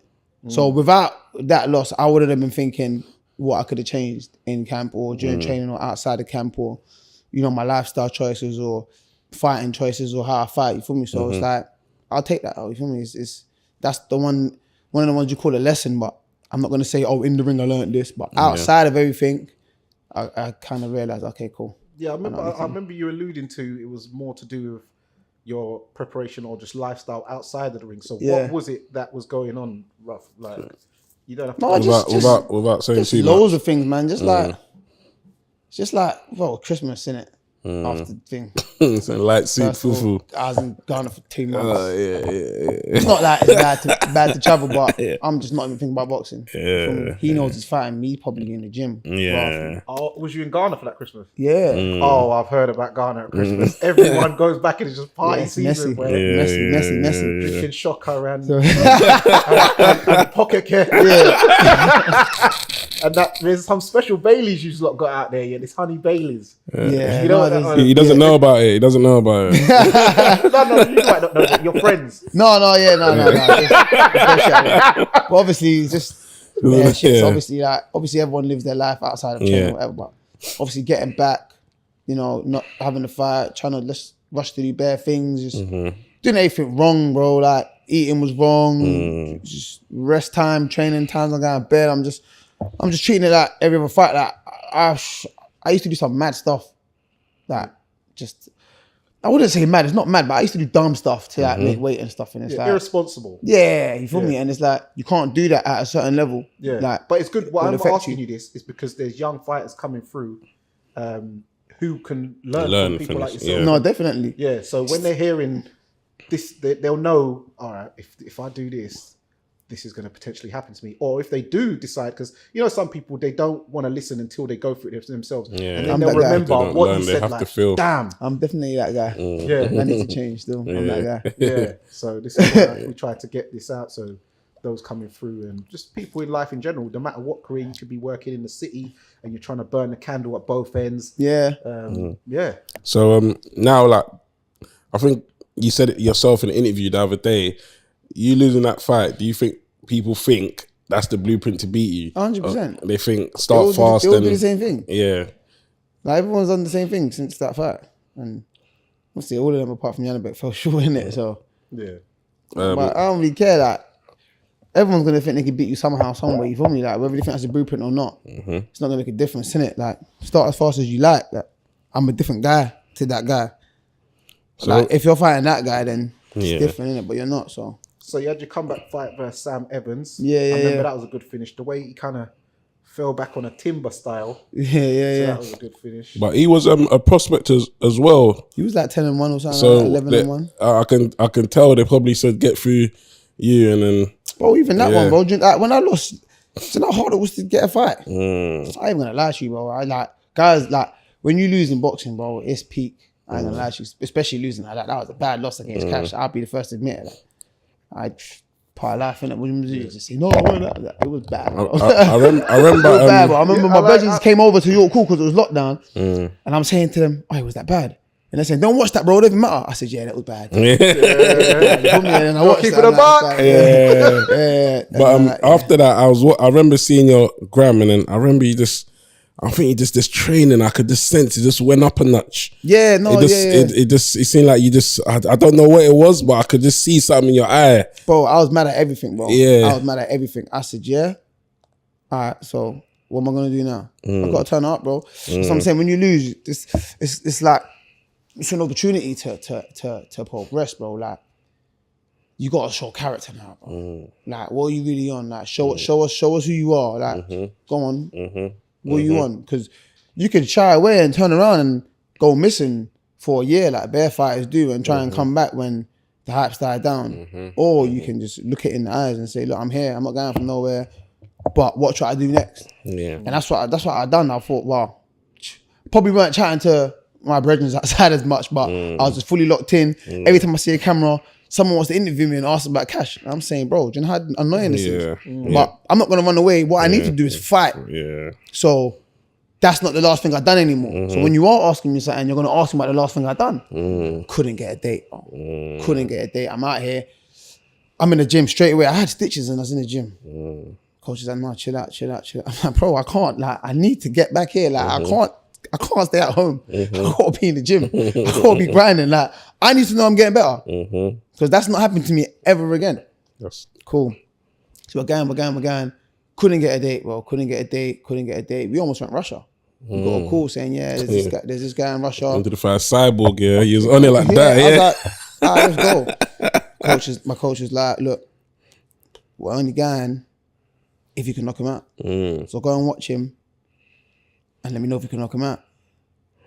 So without that loss, I wouldn't have been thinking what I could have changed in camp or during training or outside of camp, or, you know, my lifestyle choices or fighting choices or how I fight, you feel me? So it's like, I'll take that out, you feel me? That's the one of the ones you call a lesson, but I'm not going to say, oh, in the ring I learned this, but outside of everything, I kind of realised, okay, cool. Yeah, I remember you alluding to, it was more to do with your preparation or just lifestyle outside of the ring. So what was it that was going on, rough? Like, you don't have to... without saying too much. Loads of things, man. Just like, well, Christmas, innit? after the thing. So light soup, First of all, fufu. I was in Ghana for 2 months. Yeah. It's not like it's bad to travel, but I'm just not even thinking about boxing. Yeah. He knows he's fighting me, probably in the gym. Yeah. Oh, was you in Ghana for that Christmas? Yeah. Oh, I've heard about Ghana at Christmas. Everyone goes back and it's just party It's season. messy. Where Messy. drinking shocker and, So- and pocket care. Yeah. And that there's some special Baileys you've got out there. Yeah, this honey Baileys. Yeah. You know what there's- that- He doesn't know about it. He doesn't know about it. No, you might not know, but your friends. No. But obviously, it's just shit. Yeah. So obviously, everyone lives their life outside of training, Yeah. or whatever. But obviously, getting back, not having a fight, trying to just rush to do bare things, just doing everything wrong, bro. Like eating was wrong, just rest time, training times. I'm going to bed. I'm just treating it like every other fight. Like I used to do some mad stuff, like just. I wouldn't say mad. It's not mad, but I used to do dumb stuff to like make weight and stuff, and it's like irresponsible. yeah, you feel me? And it's like you can't do that at a certain level. Yeah, like, but it's good. Why it'll I'm affect asking you this is because there's young fighters coming through who can learn from people like yourself. yeah. no, definitely. Yeah, so when they're hearing this, they'll know, all right, if I do this, this is going to potentially happen to me. Or if they do decide, because, some people, they don't want to listen until they go through it themselves. Yeah. And then I'm they'll that guy. remember They don't what learn, you they said, have like, to feel. damn. I'm definitely that guy. Yeah, I need to change still. I'm that guy. yeah. So this is why we try to get this out. So those coming through and just people in life in general, no matter what career, you could be working in the city and you're trying to burn the candle at both ends. Yeah. Yeah. So now, like, I think you said it yourself in an interview the other day. You losing that fight, do you think people think that's the blueprint to beat you? 100%. They think start fast They all and do the same thing. yeah. Like everyone's done the same thing since that fight, and obviously all of them apart from Yannick fell short in it. So, Yeah. but I don't really care. Like everyone's gonna think they can beat you somehow, some way. You feel me? Like whether they think that's a blueprint or not, it's not gonna make a difference, innit? Like start as fast as you like. Like I'm a different guy to that guy. So Like if you're fighting that guy, then it's Yeah. different, innit? But you're not. So you had your comeback fight versus Sam Evans. Yeah, I remember yeah. that was a good finish. The way he kind of fell back on a timber style. yeah. That was a good finish. but he was a prospect as well. He was like 10-1 or something, So like 11-1. I can tell they probably said get through you and then Bro, even that Yeah. one, bro. Like, when I lost, do you know how hard it was to get a fight? I ain't even gonna lie to you, bro. I like guys like when you lose in boxing, bro, it's peak. I ain't gonna lie to you, especially losing like that. That was a bad loss against Cash. I'll be the first to admit it. Like, I part of life in it. What you do? Just say no. It was bad. Bro. I remember It was bad, bro. I remember Yeah, my I like- brothers came over to York Cool because it was lockdown, and I'm saying to them, "Oh, was that bad?" And they said, "Don't watch that, bro. It doesn't matter." I said, "Yeah, that was bad." yeah. You feel me? And then I watched keep that, it a I'm like, buck. "Bad." Yeah. But And I'm like, after that, I remember seeing your gram, and then I remember I think you just this training. I could just sense it just went up a notch. yeah, no, It just, yeah. it seemed like you just. I don't know what it was, but I could just see something in your eye. Bro, I was mad at everything, bro. Yeah. I was mad at everything. I said, yeah. All right, so what am I gonna do now? I gotta turn up, bro. So I'm saying when you lose, it's like it's an opportunity to progress, bro. Like you gotta show character now, bro. Like what are you really on? Like show us who you are. Like go on. What are you on? Because you can shy away and turn around and go missing for a year like bear fighters do and try and come back when the hype's died down. Or you can just look it in the eyes and say, look, I'm here. I'm not going from nowhere. But what should I do next? Yeah. And that's what I done. I thought, wow, probably weren't chatting to my brethren outside as much, but I was just fully locked in. Every time I see a camera, someone wants to interview me and ask about Cash. And I'm saying, bro, do you know how annoying this is? But I'm not going to run away. What I need to do is fight. Yeah. So that's not the last thing I've done anymore. So when you are asking me something, you're going to ask me about the last thing I've done. Couldn't get a date, bro. Couldn't get a date. I'm out here. I'm in the gym straight away. I had stitches and I was in the gym. Coach is like, no, chill out. I'm like, bro, I can't. Like, I need to get back here. Like, I can't stay at home. I gotta be in the gym. I gotta be grinding. Like, I need to know I'm getting better. Because that's not happened to me ever again. That's Cool. So we're going. Couldn't get a date, bro. Couldn't get a date. We almost went Russia. We got a call saying, yeah, there's this guy in Russia. into the fight cyborg. Yeah, he was on it like that. I was Yeah. like, all right, let's go. My coach was like, look, we're only going if you can knock him out. So go and watch him and let me know if you can knock him out.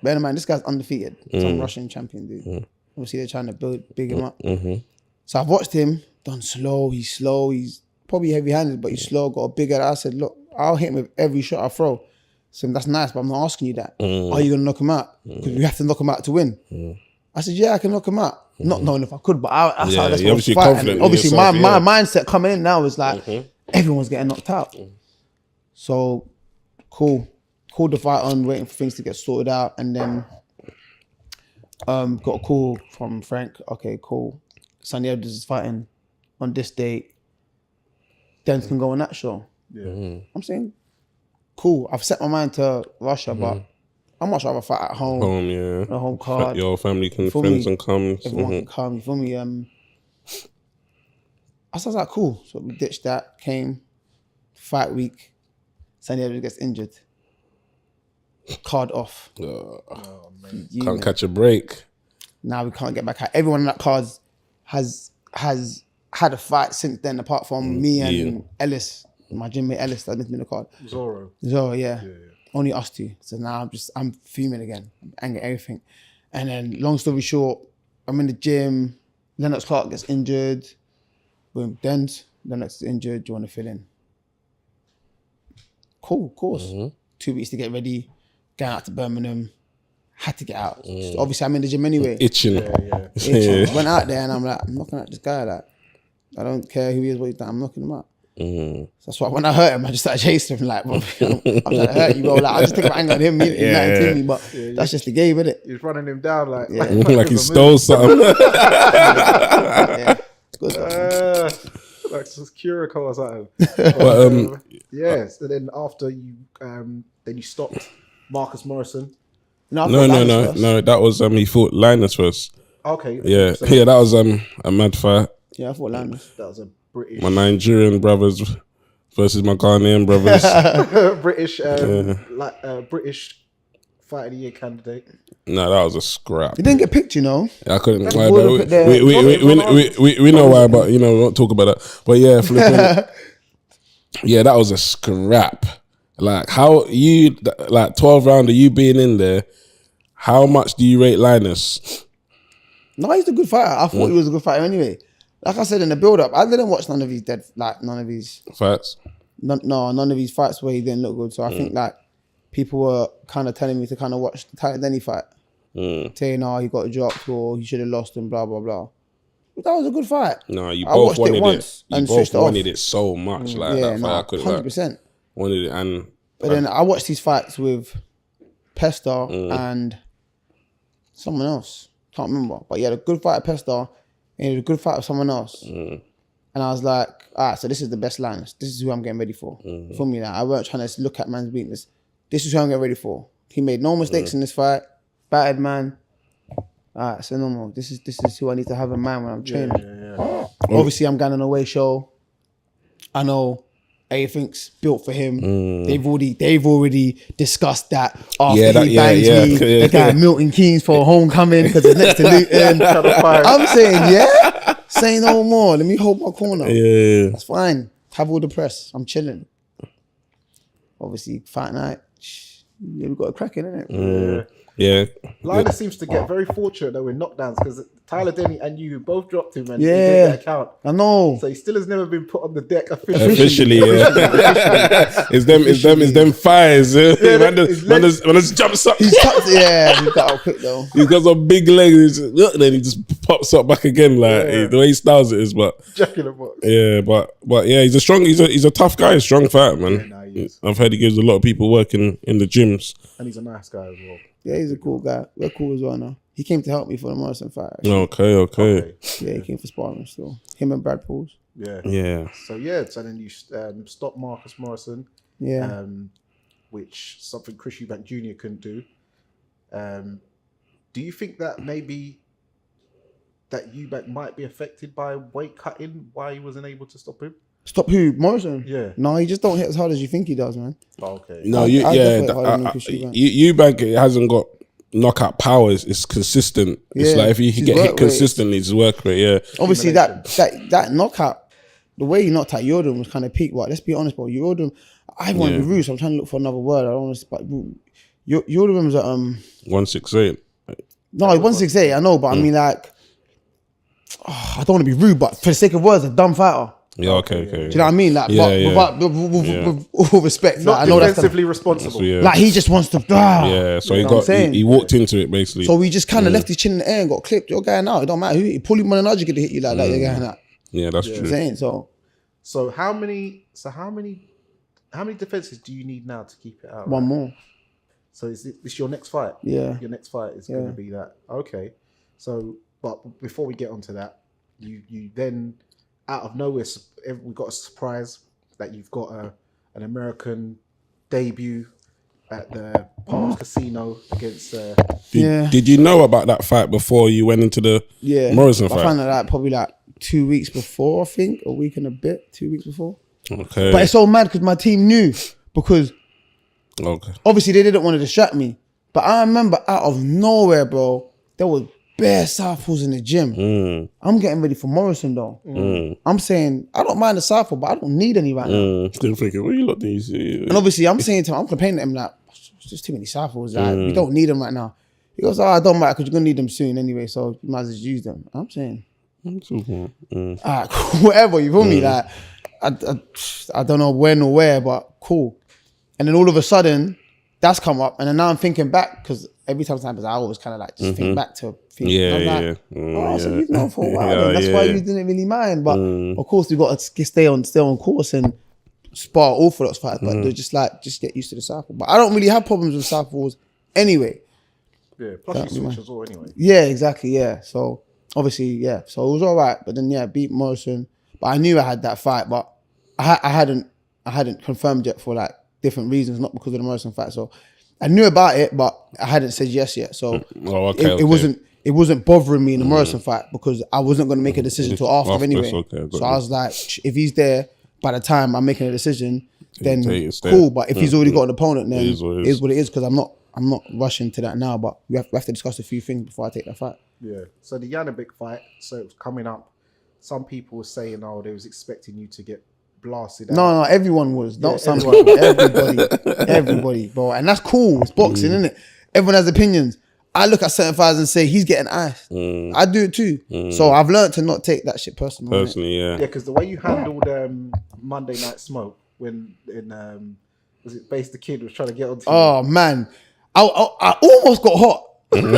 bear in mind, this guy's undefeated. Some Russian champion dude. Obviously, they're trying to big him up. So I've watched him, done slow. He's probably heavy-handed, but he's slow, got a big head. I said, look, I'll hit him with every shot I throw. So that's nice, but I'm not asking you that. Are you going to knock him out? Because we have to knock him out to win. I said, yeah, I can knock him out. Not knowing if I could, but that's how that's obviously fight. confident And obviously, yourself, my mindset coming in now is like, everyone's getting knocked out. So, cool. Called the fight on, waiting for things to get sorted out. And then got a call from Frank. Okay, cool. Sunny Evans is fighting on this date. Denz can go on that show. Yeah. I'm saying, cool. I've set my mind to Russia, but I'd much rather fight at home. A home card. Your family can, For friends me, and come. Everyone can come. You feel me? I was like, cool. So we ditched that. Came fight week. Sunny Evans gets injured. Card off. Can't catch a break. Now we can't get back out. Everyone in that card has had a fight since then, apart from me and Ellis, my gym mate Ellis that's been in the card. Zorro, yeah. Only us two. So now I'm fuming again. I'm angry at everything. And then long story short, I'm in the gym. Lennox Clark gets injured. Boom, Denz. Lennox is injured. Do you want to fill in? Cool, of course. 2 weeks to get ready. Going out to Birmingham. Had to get out. So obviously, I'm in the gym anyway. Itching. Itching. Went out there and I'm like, I'm knocking out this guy. Like, I don't care who he is, what he's done. I'm knocking him out. So that's why when I hurt him, I just started chasing him. Like, bro, I'm trying to hurt you, bro. Like, I just take my anger on him. Me, but that's just the game, isn't it? He's running him down like like he stole something. It's good. Like Curacao or something. But, yes. And then after you, then you stopped Marcus Morrison. No. That was he fought Linus first. Okay. Yeah, So, that was a mad fight. Yeah, I fought Linus. That was a British. My Nigerian brothers versus my Ghanaian brothers. British Fight of the Year candidate. No, that was a scrap. He didn't get picked, you know. I couldn't. That's Why, what but we we know why, but we won't talk about that. But yeah, flipping. Yeah, that was a scrap. Like how you 12 rounder, you being in there. How much do you rate Linus? No, he's a good fighter. I thought he was a good fighter anyway. Like I said in the build-up, I didn't watch none of his Fights. None of his fights where he didn't look good. So I think like people were kind of telling me to kind of watch the Tyler Denny fight, saying, "Oh, he got dropped or he should have lost and blah blah blah." But that was a good fight. No, you I both watched wanted it once it. You and both switched it off. wanted it so much. Like that fight, I couldn't. 100%. Wanted it, and But then I watched these fights with Pesta and someone else. Can't remember. But he had a good fight at Pesta and he had a good fight with someone else. And I was like, all right, so this is the best Linus. This is who I'm getting ready for. For me, now I weren't trying to look at man's weakness. This is who I'm getting ready for. He made no mistakes in this fight. Battered man. All right, so no more. This is who I need to have in mind when I'm training. Obviously, I'm going on an away show. I know everything's built for him. They've already discussed that after he bangs me. The guy Milton Keynes for homecoming because it's next to Luton. I'm saying, say no more. Let me hold my corner. Yeah. That's fine. Have all the press. I'm chilling. Obviously, fight night. We got a cracking, innit? Yeah. Linus seems to get very fortunate though with knockdowns because Tyler Denny and you both dropped him and he didn't get a count. I know. So he still has never been put on the deck officially. Officially, yeah. It's them fires. Man just jumps up. He's got out quick though. He's got some big legs. Then he just pops up back again. Like the way he styles it is, but Jack in the box. yeah, but yeah, he's a tough guy, strong fighter, man. Yeah, nah, he is. I've heard he gives a lot of people work in the gyms. And he's a nice guy as well. Yeah, he's a cool guy. We're cool as well now. He came to help me for the Morrison fight. Actually. Okay. Yeah, he came for sparring still. Him and Brad Pauls. Yeah. So then you stopped Marcus Morrison. Yeah. Which something Chris Eubank Jr. couldn't do. Do you think that maybe that Eubank might be affected by weight cutting? Why he wasn't able to stop him? Stop who? Morrison? Yeah. No, he just don't hit as hard as you think he does, man. Oh, okay. No, Eubank hasn't got knockout powers. It's consistent. It's like if he can get hit consistently, it's work rate. Yeah. Obviously, that knockout, the way he knocked out Jordan was kind of peak. But let's be honest, bro. Jordan, I want to be rude, so I'm trying to look for another word. I don't want to, but You remember that 168. no, 168. I know, but I mean like, I don't want to be rude, but for the sake of words, a dumb fighter. Yeah, okay. Do you know what I mean? Like, with all respect, Not like, I know that's defensively responsible. Yeah. like he just wants to. So you know what I'm saying? he walked into it basically. So we just kind of left his chin in the air and got clipped. You're going out. It don't matter who. He pull him on another, gonna hit you like that. You're going out. Yeah, that's You know true. what I'm saying? So how many defenses do you need now to keep it out? One right? more. So is this your next fight? Yeah. Your next fight is going to be that. Okay. So, but before we get onto that, you then out of nowhere we got a surprise that you've got an American debut at the Park Casino against. Did you know about that fight before you went into the Morrison fight? I found out probably like 2 weeks before, I think, a week and a bit, 2 weeks before. Okay. But it's so mad because my team knew, because obviously they didn't want to distract me. But I remember out of nowhere, bro, there was bare southpaws in the gym. I'm getting ready for Morrison though. I'm saying, I don't mind the southpaw, but I don't need any right now. Still thinking, what you lot these? And obviously I'm saying to him, I'm complaining to him like, there's just too many southpaws. Like, we don't need them right now. He goes, I don't matter because you're going to need them soon anyway, so you might as well just use them. I'm saying, alright, whatever, you feel me? Like, I don't know when or where, but cool. And then all of a sudden, that's come up, and then now I'm thinking back, because every time it happens, I always kind of like just think back to things. So you've known for a while, then. That's why you didn't really mind. But of course, we got to stay on course and spar orthodox fights, but they're just get used to the southpaw. But I don't really have problems with southpaws anyway. Yeah, plus you switch as well anyway. Yeah, exactly. Yeah, so obviously, yeah, so it was all right. But then beat Morrison. But I knew I had that fight, but I hadn't confirmed yet for like different reasons, not because of the Morrison fight. So I knew about it, but I hadn't said yes yet. So it wasn't bothering me in the Morrison fight, because I wasn't going to make a decision till after anyway. So I was like, if he's there by the time I'm making a decision, then cool. But if he's already got an opponent, then it is what it is. Because I'm not rushing to that now. But we have to discuss a few things before I take that fight. Yeah. So the Yannick fight, so it was coming up. Some people were saying, they was expecting you to get blasted out. No, everyone was. Not some people. Everybody, bro. And that's cool. It's boxing, isn't it? Everyone has opinions. I look at certain fighters and say, he's getting iced. I do it too. So I've learned to not take that shit personally. Yeah, because the way you handled Monday Night Smoke when was it Base the Kid was trying to get on to you? Man, I almost got hot. I ain't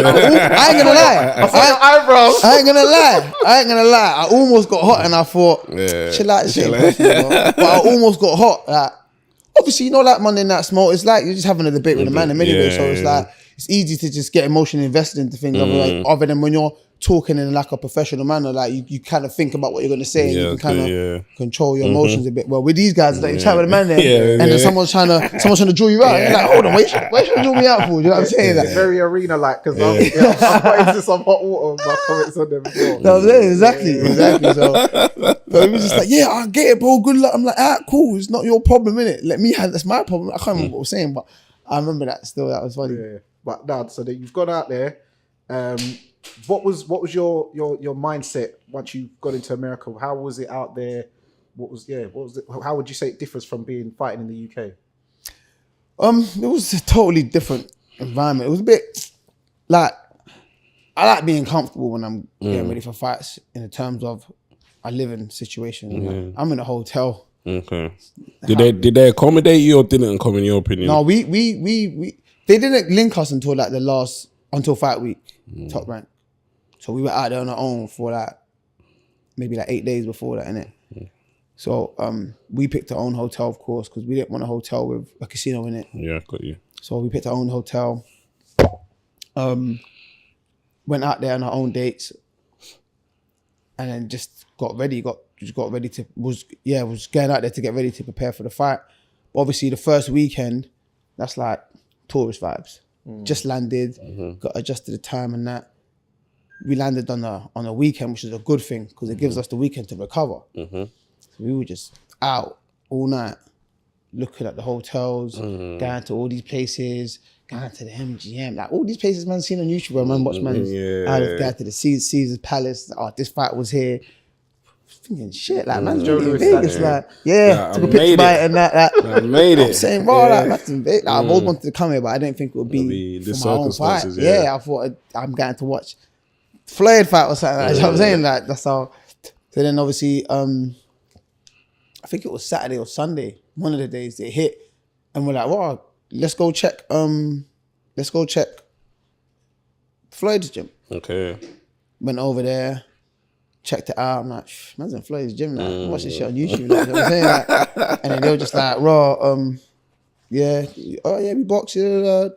gonna lie. I ain't gonna lie. I almost got hot, and I thought, chill out, but I almost got hot. Like, obviously, like Monday Night Smoke, it's like you're just having a debate with a man anyway. So it's like it's easy to just get emotionally invested into things, other than when you're talking in like a professional manner. Like you kind of think about what you're gonna say, and you can kind of control your emotions a bit. Well, with these guys, like you chat with a man there, and then someone's trying to draw you out. And you're like, hold on, why should you draw me out for? You know what I'm saying? It's very arena like, because I'm putting into some hot water. My comments on them before. No, exactly. So it was just like, I get it, bro. Good luck. I'm like, cool. It's not your problem, innit? Let me handle. That's my problem. I can't remember what I was saying, but I remember that still. That was funny. Yeah. But now, so that you've gone out there. What was your mindset once you got into America? How was it out there? How would you say it differs from fighting in the UK? It was a totally different environment. It was a bit like, I like being comfortable when I'm getting ready for fights in terms of a living situation. I'm in a hotel. Okay. Did they accommodate you or didn't come in your opinion? No, we they didn't link us until until fight week, Top Rank. So we were out there on our own for maybe 8 days before that, innit? So we picked our own hotel, of course, because we didn't want a hotel with a casino in it. Yeah, got you. So we picked our own hotel. Went out there on our own dates, and then just got ready. Was going out there to get ready to prepare for the fight. But obviously, the first weekend, that's like tourist vibes. Just landed, got adjusted to the time and that. We landed on a weekend, which is a good thing because it gives us the weekend to recover. So we were just out all night, looking at the hotels, going to all these places, going to the MGM, like all these places man seen on YouTube. I remember watching man going to the Caesar's Palace. This fight was here. thinking, shit, like, man's Joe really in Louis Vegas, statue. like, yeah, I took a made picture by it. it and that. I made it. I'm saying, bro, like, man's in Vegas. I've always wanted to come here, but I didn't think it would It'll be be the for my own fight. circumstances, Yeah, I thought I'm going to watch Floyd fight or something. You know what I'm saying? Like, that's how. So then obviously, I think it was Saturday or Sunday, one of the days they hit, and we're like, wow, let's go check Floyd's gym. Okay. Went over there, checked it out. I'm like, man's in Floyd's gym, like, watch this shit on YouTube, like, you know what I'm saying? Like, and then they were just like, raw, yeah, oh yeah, we box. I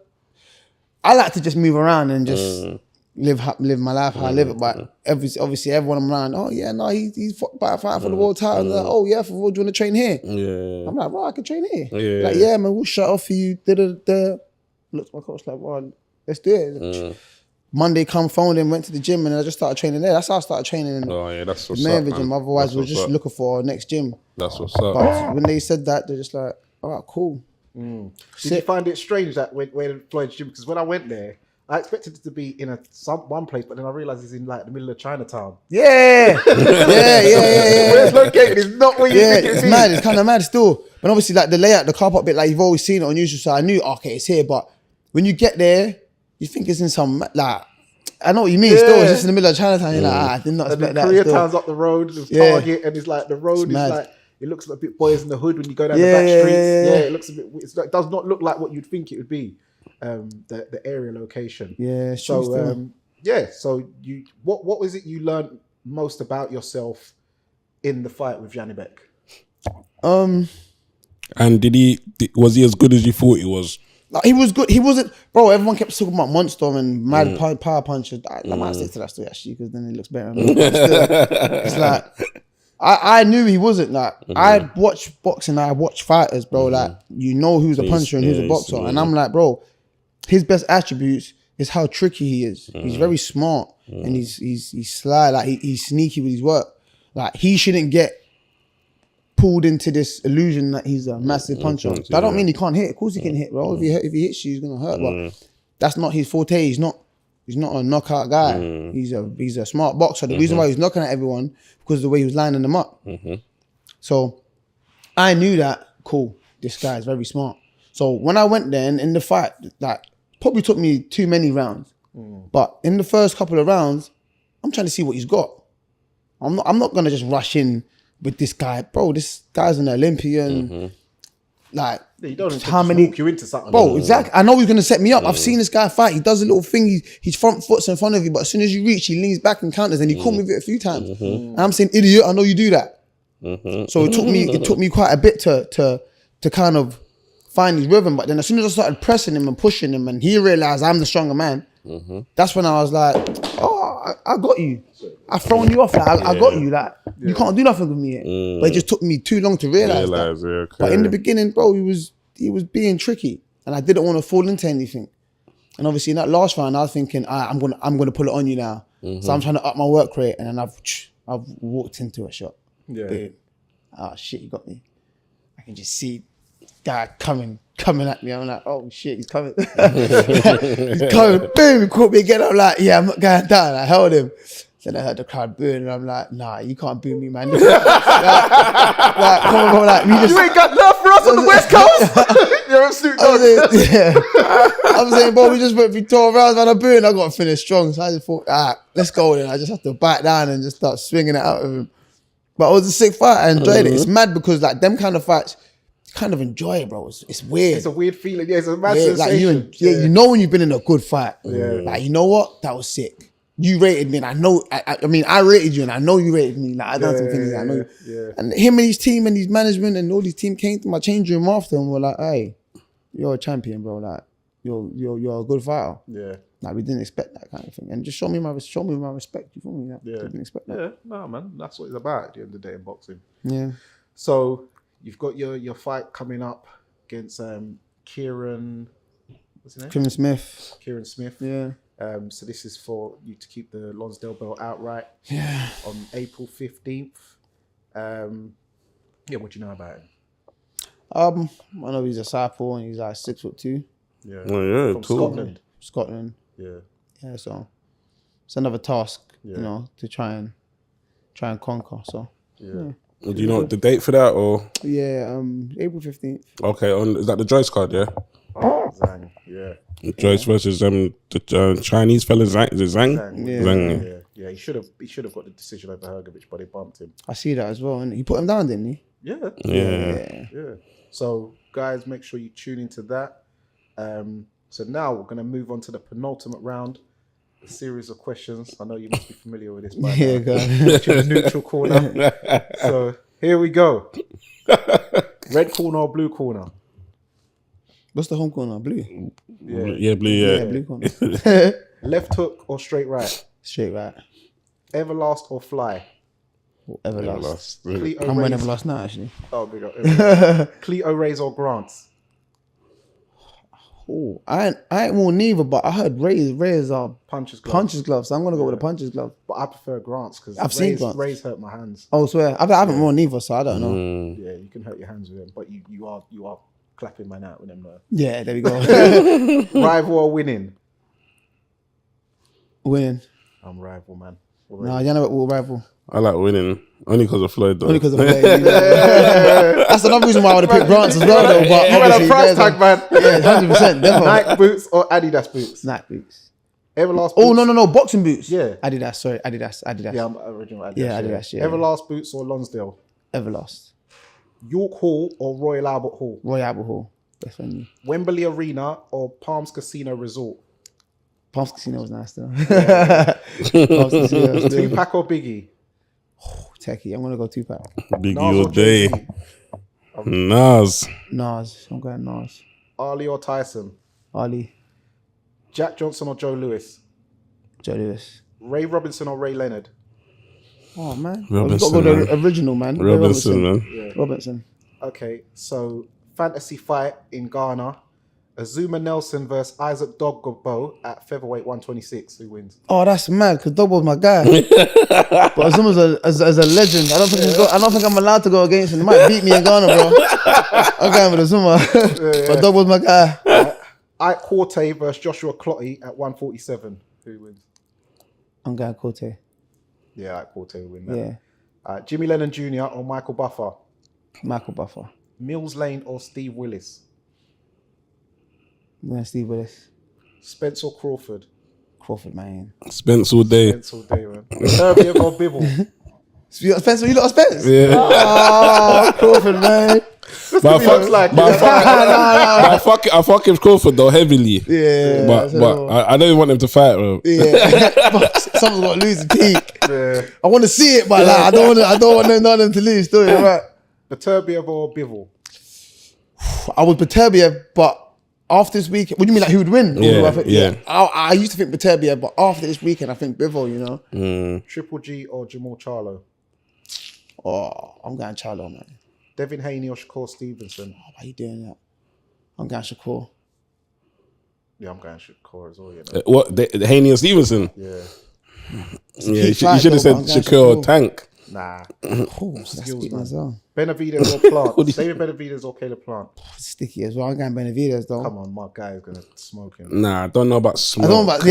like to just move around and just live my life how I live it. But obviously everyone I'm around, oh yeah, no, he's fighting for the world title. And like, oh yeah, for what, do you want to train here? Yeah. I'm like, well, I can train here. Yeah. Like, yeah, man, we'll shut off for you. Looked at my coach like, well, let's do it. Monday come, phoned him, went to the gym, and I just started training there. That's how I started training in Oh yeah, that's what's the up, main gym. man. Otherwise, That's we're what's just up. looking for our next gym. That's what's up. But when they said that, they're just like, all right, cool. Did you find it strange that when Floyd's gym? Because when I went there, I expected it to be in one place, but then I realized it's in like the middle of Chinatown. Yeah. Where it's located is not where you Yeah, think it's it mad. It's kind of mad still. But obviously, like the layout, the car park bit, like you've always seen it on YouTube, so I knew, okay, it's here. But when you get there, you think it's in some, like, I know what you mean. Yeah. Still, it's just in the middle of Chinatown. You're like, I did not And expect then that. Still. Koreatown's up the road, there's Yeah. Target, and it's like the road is mad. like, it looks like a bit Boys in the Hood when you go down Yeah, the back yeah, streets. yeah. It looks a bit, it does not look like what you'd think it would be, the area location. Yeah, sure. So, so what was it you learned most about yourself in the fight with Janibek? And was he as good as you thought he was? Like, he was good. He wasn't, bro. Everyone kept talking about Monster and mad power punches. I might stick to that story actually because then it looks better. But still, it's like I knew he wasn't. Like I watched boxing. I watched fighters, bro. Like you know who's a puncher and who's a boxer. And I'm like, bro, his best attributes is how tricky he is. He's very smart and he's sly. Like he's sneaky with his work. Like he shouldn't get pulled into this illusion that he's a massive puncher. That don't mean he can't hit. Of course he can hit, bro. If he hits you, he's gonna hurt. But that's not his forte. He's not a knockout guy. He's a smart boxer. The reason why he's knocking at everyone because of the way he was lining them up. So I knew that. Cool. This guy is very smart. So when I went there in the fight, like probably took me too many rounds. But in the first couple of rounds, I'm trying to see what he's got. I'm not gonna just rush in with this guy, bro. This guy's an Olympian. Like, You don't how many? walk you into something. Bro, exactly. I know he's gonna set me up. I've seen this guy fight. He does a little thing. He's front foots in front of you, but as soon as you reach, he leans back and counters. And he caught me with it a few times. And I'm saying, idiot, I know you do that. So it took me quite a bit to kind of find his rhythm. But then as soon as I started pressing him and pushing him, and he realized I'm the stronger man, that's when I was like, oh, I got you. I've thrown you off. Like, I got you. Like you can't do nothing with me yet. But it just took me too long to realize that. Yeah, okay. But in the beginning, bro, he was being tricky, and I didn't want to fall into anything. And obviously, in that last round, I was thinking, I'm gonna pull it on you now. So I'm trying to up my work rate, and then I've walked into a shot. Yeah. Boom. Oh shit, you got me. I can just see guy coming at me. I'm like, oh shit, he's coming. He's coming. Boom, he caught me again. I'm like, yeah, I'm not going down. I held him. Then I heard the crowd booing, and I'm like, nah, you can't boo me, man. Come on, bro, like, You ain't got love for us on the West Coast. You're absolute dog. I'm saying, bro, we just went through 12 rounds, man. I'm booing. I got to finish strong. So I just thought, let's go then. I just have to back down and just start swinging it out of him. But it was a sick fight. I enjoyed it. It's mad because like them kind of fights, you kind of enjoy it, bro. It's weird. It's a weird feeling. Yeah, it's a mad Like sensation. you know when you've been in a good fight. Yeah. Like, you know what? That was sick. You rated me, and I know. I mean, I rated you, and I know you rated me. Like I don't think things. I know. Yeah. And him and his team and his management and all his team came to my change room after and were like, "Hey, you're a champion, bro. Like you're a good fighter." Yeah. Like we didn't expect that kind of thing, and just show me my respect. You feel me? Like, Yeah. didn't expect that. Yeah. No, man. That's what it's about at the end of the day in boxing. Yeah. So you've got your fight coming up against Kieran. What's his name? Kevin Smith. Kieran Smith. Yeah. So this is for you to keep the Lonsdale belt outright. Yeah. On April 15th. Yeah, what do you know about him? I know he's a southpaw and he's like 6'2". Yeah. Oh, yeah, From cool. Scotland. Scotland. Yeah. Yeah, so it's another task, Yeah. you know, to try and conquer. So Yeah. Do you know the date for that or? Yeah, April 15th. Okay, is that the Joyce card? Yeah, Zhang. Yeah. Joyce versus the Chinese fella Zhang. Is it Zhang? Yeah. Zhang. Yeah. He should have got the decision over Hergovich, but they bumped him. I see that as well. And he put him down, didn't he? Yeah. Yeah. So guys, make sure you tune into that. So now we're gonna move on to the penultimate round. A series of questions. I know you must be familiar with this by Yeah, now. God. Which is the neutral corner. So here we go. Red corner or blue corner? What's the home corner? Blue. Yeah, blue. Yeah. Blue corner. Left hook or straight right? Straight right. Everlast or fly? Everlast. Cleto I'm wearing Rays. Everlast now, actually. Oh, big up. Cleto Rays or Grants? Oh, I ain't worn neither, but I heard Rays are Punches gloves. punches gloves. So I'm gonna go with a punches glove. But I prefer Grants because I've seen Grants. Rays hurt my hands. Oh, swear. I haven't worn neither, so I don't know. Yeah, you can hurt your hands with them, but you are clapping man out with them though. Yeah, there we go. Rival or winning? Winning. I'm rival, man. Nah, you know what? We'll rival. I like winning only because of Floyd though. Only because of That's another reason why I would have picked Grants as well, though. But You had a obviously, price there's tag, man. Yeah, 100%. Definitely. Nike boots or Adidas boots? Nike boots. Everlast boots. Oh, no. Boxing boots. Yeah. Adidas. Sorry. Adidas. Yeah, I'm original Adidas. Yeah, Adidas, yeah. Everlast boots or Lonsdale? Everlast. York Hall or Royal Albert Hall? Royal Albert Hall. Best venue. Wembley Arena or Palms Casino Resort? Palms Casino was nice, though. Palms Casino was good. Tupac or Biggie? Techie. I'm going to go Tupac. Biggie Nas all or day. Jay-Z? Nas. Nas. I'm going Nas. Ali or Tyson? Ali. Jack Johnson or Joe Lewis? Joe Lewis. Ray Robinson or Ray Leonard? Oh, man. Robinson, We've got to go man. the original, man. Ray Robinson, man. Robinson. Okay, so fantasy fight in Ghana. Azuma Nelson versus Isaac Dogbo at featherweight 126. Who wins? Oh, that's mad because Dogbo's my guy. But Azuma's as a legend. I don't think I'm allowed to go against him. He might beat me in Ghana, bro. I'm going with Azuma. But Dogbo's my guy. Ike Corte versus Joshua Clotty at 147. Who wins? I'm going Corte. Yeah, Ike Corte will win that. Yeah. Jimmy Lennon Jr. or Michael Buffer? Michael Buffer. Mills Lane or Steve Willis? I'm going Steve Willis. Spence or Crawford? Crawford, man. Spence all day. Spence all day, man. Herbie or Bibble? Spence, you lot of Spence? Yeah. Oh, Crawford, man. But I fuck with Crawford though heavily. Yeah. But I don't want him to fight, bro. Yeah. But someone's got to lose the peak. Yeah. I want to see it, but like, I don't want none of them to lose, do you? Right? Beterbiev or Bivol? I would Beterbiev, but after this weekend, what do you mean, like who would win? Yeah. I used to think Beterbiev, but after this weekend, I think Bivol, you know? Triple G or Jamal Charlo? Oh, I'm going Charlo, man. Devin Haney or Shakur Stevenson? Oh, why are you doing that? I'm going Shakur. Yeah, I'm going Shakur as well, you know. What? Haney and Stevenson? Yeah. Yeah, you should have said Shakur or Tank. Nah. Oh, that's Skills, sticky man. as well. Benavidez or Plant? David Benavidez or Caleb Plant? Sticky as well. I'm going Benavidez, though. Come on, my guy is going to smoke him. Nah, I don't know about smoke. I don't know about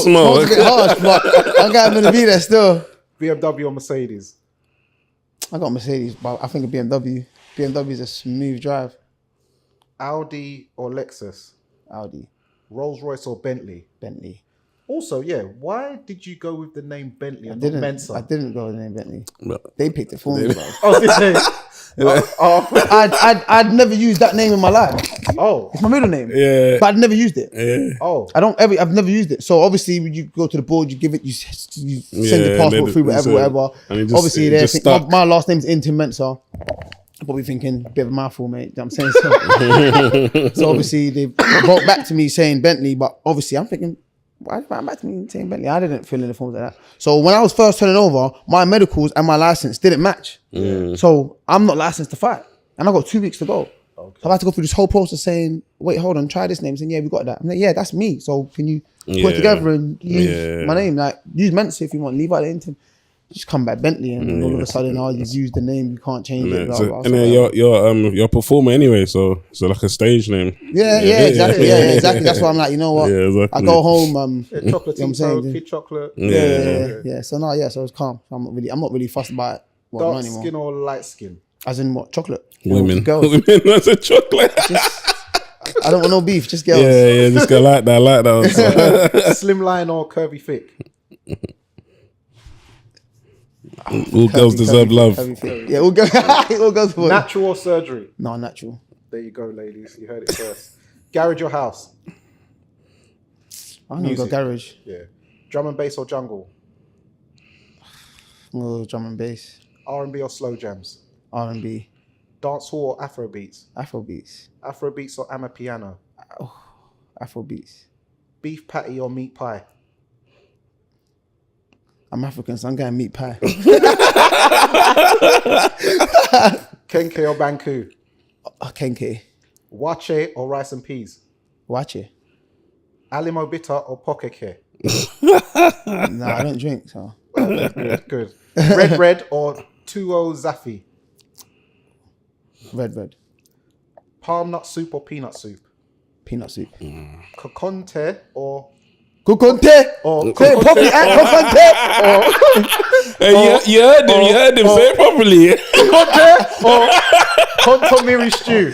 smoke. Smoke's a bit harsh, but I'm going Benavidez still. BMW or Mercedes? I got Mercedes, but I think a BMW. BMW is a smooth drive. Audi or Lexus? Audi. Rolls Royce or Bentley? Bentley. Also, yeah, why did you go with the name Bentley and not I Mensa? didn't go with the name Bentley. No. They picked it for me, bro. Oh, did they? I'd never used that name in my life. Oh, It's my middle name. Yeah. But I'd never used it. Yeah. oh. I've never used it. So obviously when you go to the board, you give it, you send your Yeah, passport they- through, whatever. and it just- Obviously it they just think stuck. my last name's Intim Mensa. I'm probably thinking, bit of a mouthful, mate. You know what I'm saying? So obviously they wrote back to me saying Bentley, but obviously I'm thinking, why did they write back to me saying Bentley? I didn't fill in the forms like that. So when I was first turning over, my medicals and my license didn't match. So I'm not licensed to fight. And I got 2 weeks to go. So I had to go through this whole process saying, wait, hold on, try this name. Saying, yeah, we got that. I'm like, yeah, that's me. So can you put it together and use my name? Like, use Mensa if you want, leave out the Intim. Just come back Bentley and all of a sudden, you've used the name, you can't change it. Blah, blah, And then you're a performer anyway, so like a stage name. Yeah, exactly. Yeah, exactly. That's why I'm like, you know what? Yeah, exactly. I go home. Chocolate, you know what I'm saying? kid chocolate. Yeah. So so it's calm. I'm not really fussed about it. What, Dark not anymore. skin or light skin? As in what? Chocolate? Women. Girls. Women, that's a chocolate. I don't want no beef, just girls. Yeah, just go like that, I like that. Also. Slimline or curvy thick? All girls deserve love. Yeah, all girls for it. Natural or surgery? No, natural. There you go, ladies. You heard it first. Garage or house? I'm gonna go Music. garage. Yeah. Drum and bass or jungle? I'm gonna go drum and bass. R&B or slow jams? R&B. Dance hall or Afro beats? Afro beats. Afro beats or Amapiano? Afro beats. Beef patty or meat pie? I'm African, so I'm getting meat pie. Kenke or Banku? Kenke. Wache or rice and peas? Watch it. Alimo bitter or pokeke? Nah, I don't drink, so. Good. Red or Tuo Zafi? Red. Palm nut soup or peanut soup? Peanut soup. Kokonte or Kukonte! Say it properly, Kukonte! Hey, you heard him, say it properly. Kokonte or kontomiri stew?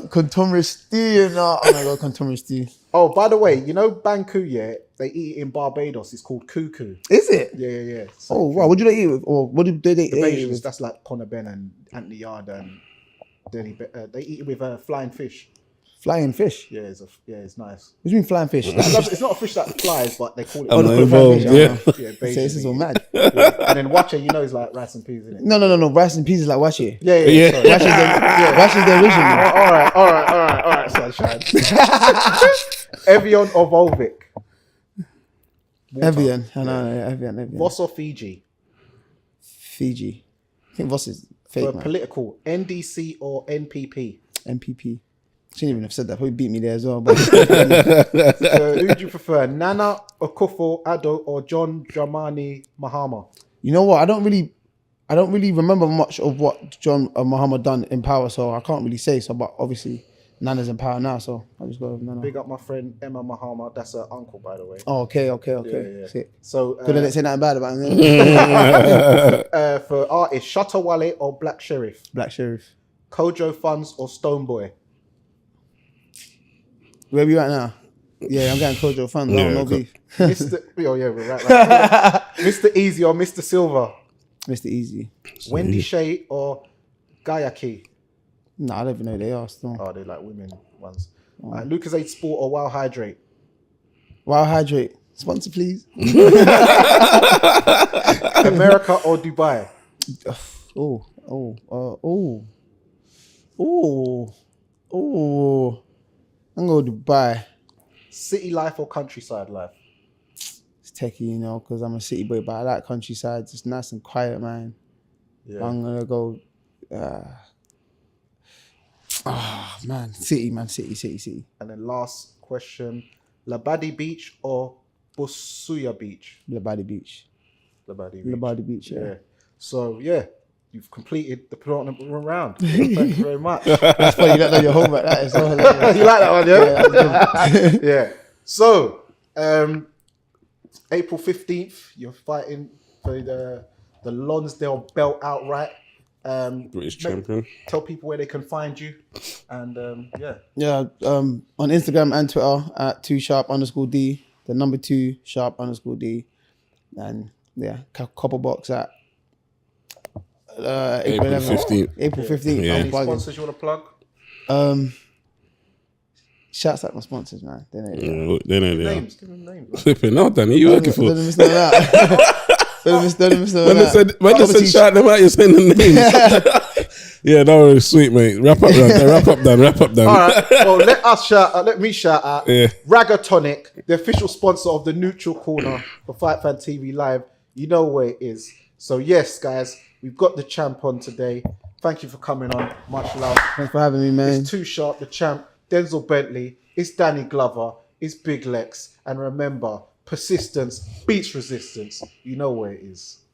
Contomere stew, you know. Oh my god, contomere stew. Oh, by the way, you know Banku, yeah? They eat it in Barbados. It's called cuckoo. Is it? Yeah. So Oh wow, what do they eat with? Or what do they eat Bajans, with? that's like Conor Ben and Anthony Yard and Denny. They eat it with flying fish. Flying fish. Yeah, it's nice. What do you mean flying fish? It's not a fish that flies, but they call it. I'm they not call it flying involved, fish, yeah. Yeah, Say, this is all Bajans. mad. Yeah. And then wache, you know, is like rice and peas, isn't it? No. Rice and peas is like washi. Yeah. Sorry. Washi is the original. All right, sunshine. Evian or Volvic? Evian. I know, yeah, Evian. Voss or Fiji? Fiji. I think Voss is For fake, man. political, NDC or NPP? MPP. Shouldn't even have said that. Probably beat me there as well. But Who do you prefer, Nana Akufo-Addo or John Dramani Mahama? you know what? I don't really remember much of what John Muhammad done in power, so I can't really say so. But obviously, Nana's in power now, so I'll just go with Nana. Big up my friend Emma Mahama. That's her uncle, by the way. Oh, okay. Yeah. Sick. So Good, I didn't say nothing bad about him. for artists, Shatta Wale or Black Sheriff? Black Sheriff. Kojo Funds or Stoneboy? Where we at now? Yeah, I'm getting Kojo fans. I don't know beef. Mr. Oh yeah, we're right. Mr. Easy or Mr. Silver? Mr. Easy. Wendy Shea or Gayaki? No, I don't even know who they are still. Oh, they're like women ones. Lucas Aid Sport or Wild Hydrate? Wild Hydrate. Sponsor, please. America or Dubai? I'm going to Dubai. City life or countryside life? It's techie, you know, because I'm a city boy, but I like countryside. It's nice and quiet, man. Yeah. I'm going to go... man. City. And then last question, Labadi Beach or Busuya Beach? Labadi Beach. Labadi Beach. Yeah. So, yeah, you've completed the penultimate round. Thank you very much. That's funny, you don't know your home at that. It's all hilarious. You like that one, yeah? Yeah, that's Yeah. So, April 15th, you're fighting for the Lonsdale belt outright. British champion. Tell people where they can find you. And, yeah. Yeah, on Instagram and Twitter at 2sharp_D, the number 2sharp_D, and yeah, couple box at April 15th. April 15th. Yeah. I'm Any plugging. sponsors you want to plug? Shouts out my sponsors, man. They know it. Yeah, they know they are. Names. Give them names. Flipping, no, Danny, you working for? Don't miss none of that. Don't miss none of that. When they said shout them out, you're saying the names. Yeah, that was sweet, mate. Wrap up, Dan. All right. Well, let me shout out Yeah. Ragatonic, the official sponsor of the Neutral Corner for Fight Fan TV Live. You know where it is. So yes, guys, we've got the champ on today. Thank you for coming on. Much love. Thanks for having me, man. It's Too Sharp, the champ, Denzel Bentley. It's Danny Glover. It's Big Lex. And remember, persistence beats resistance. You know where it is.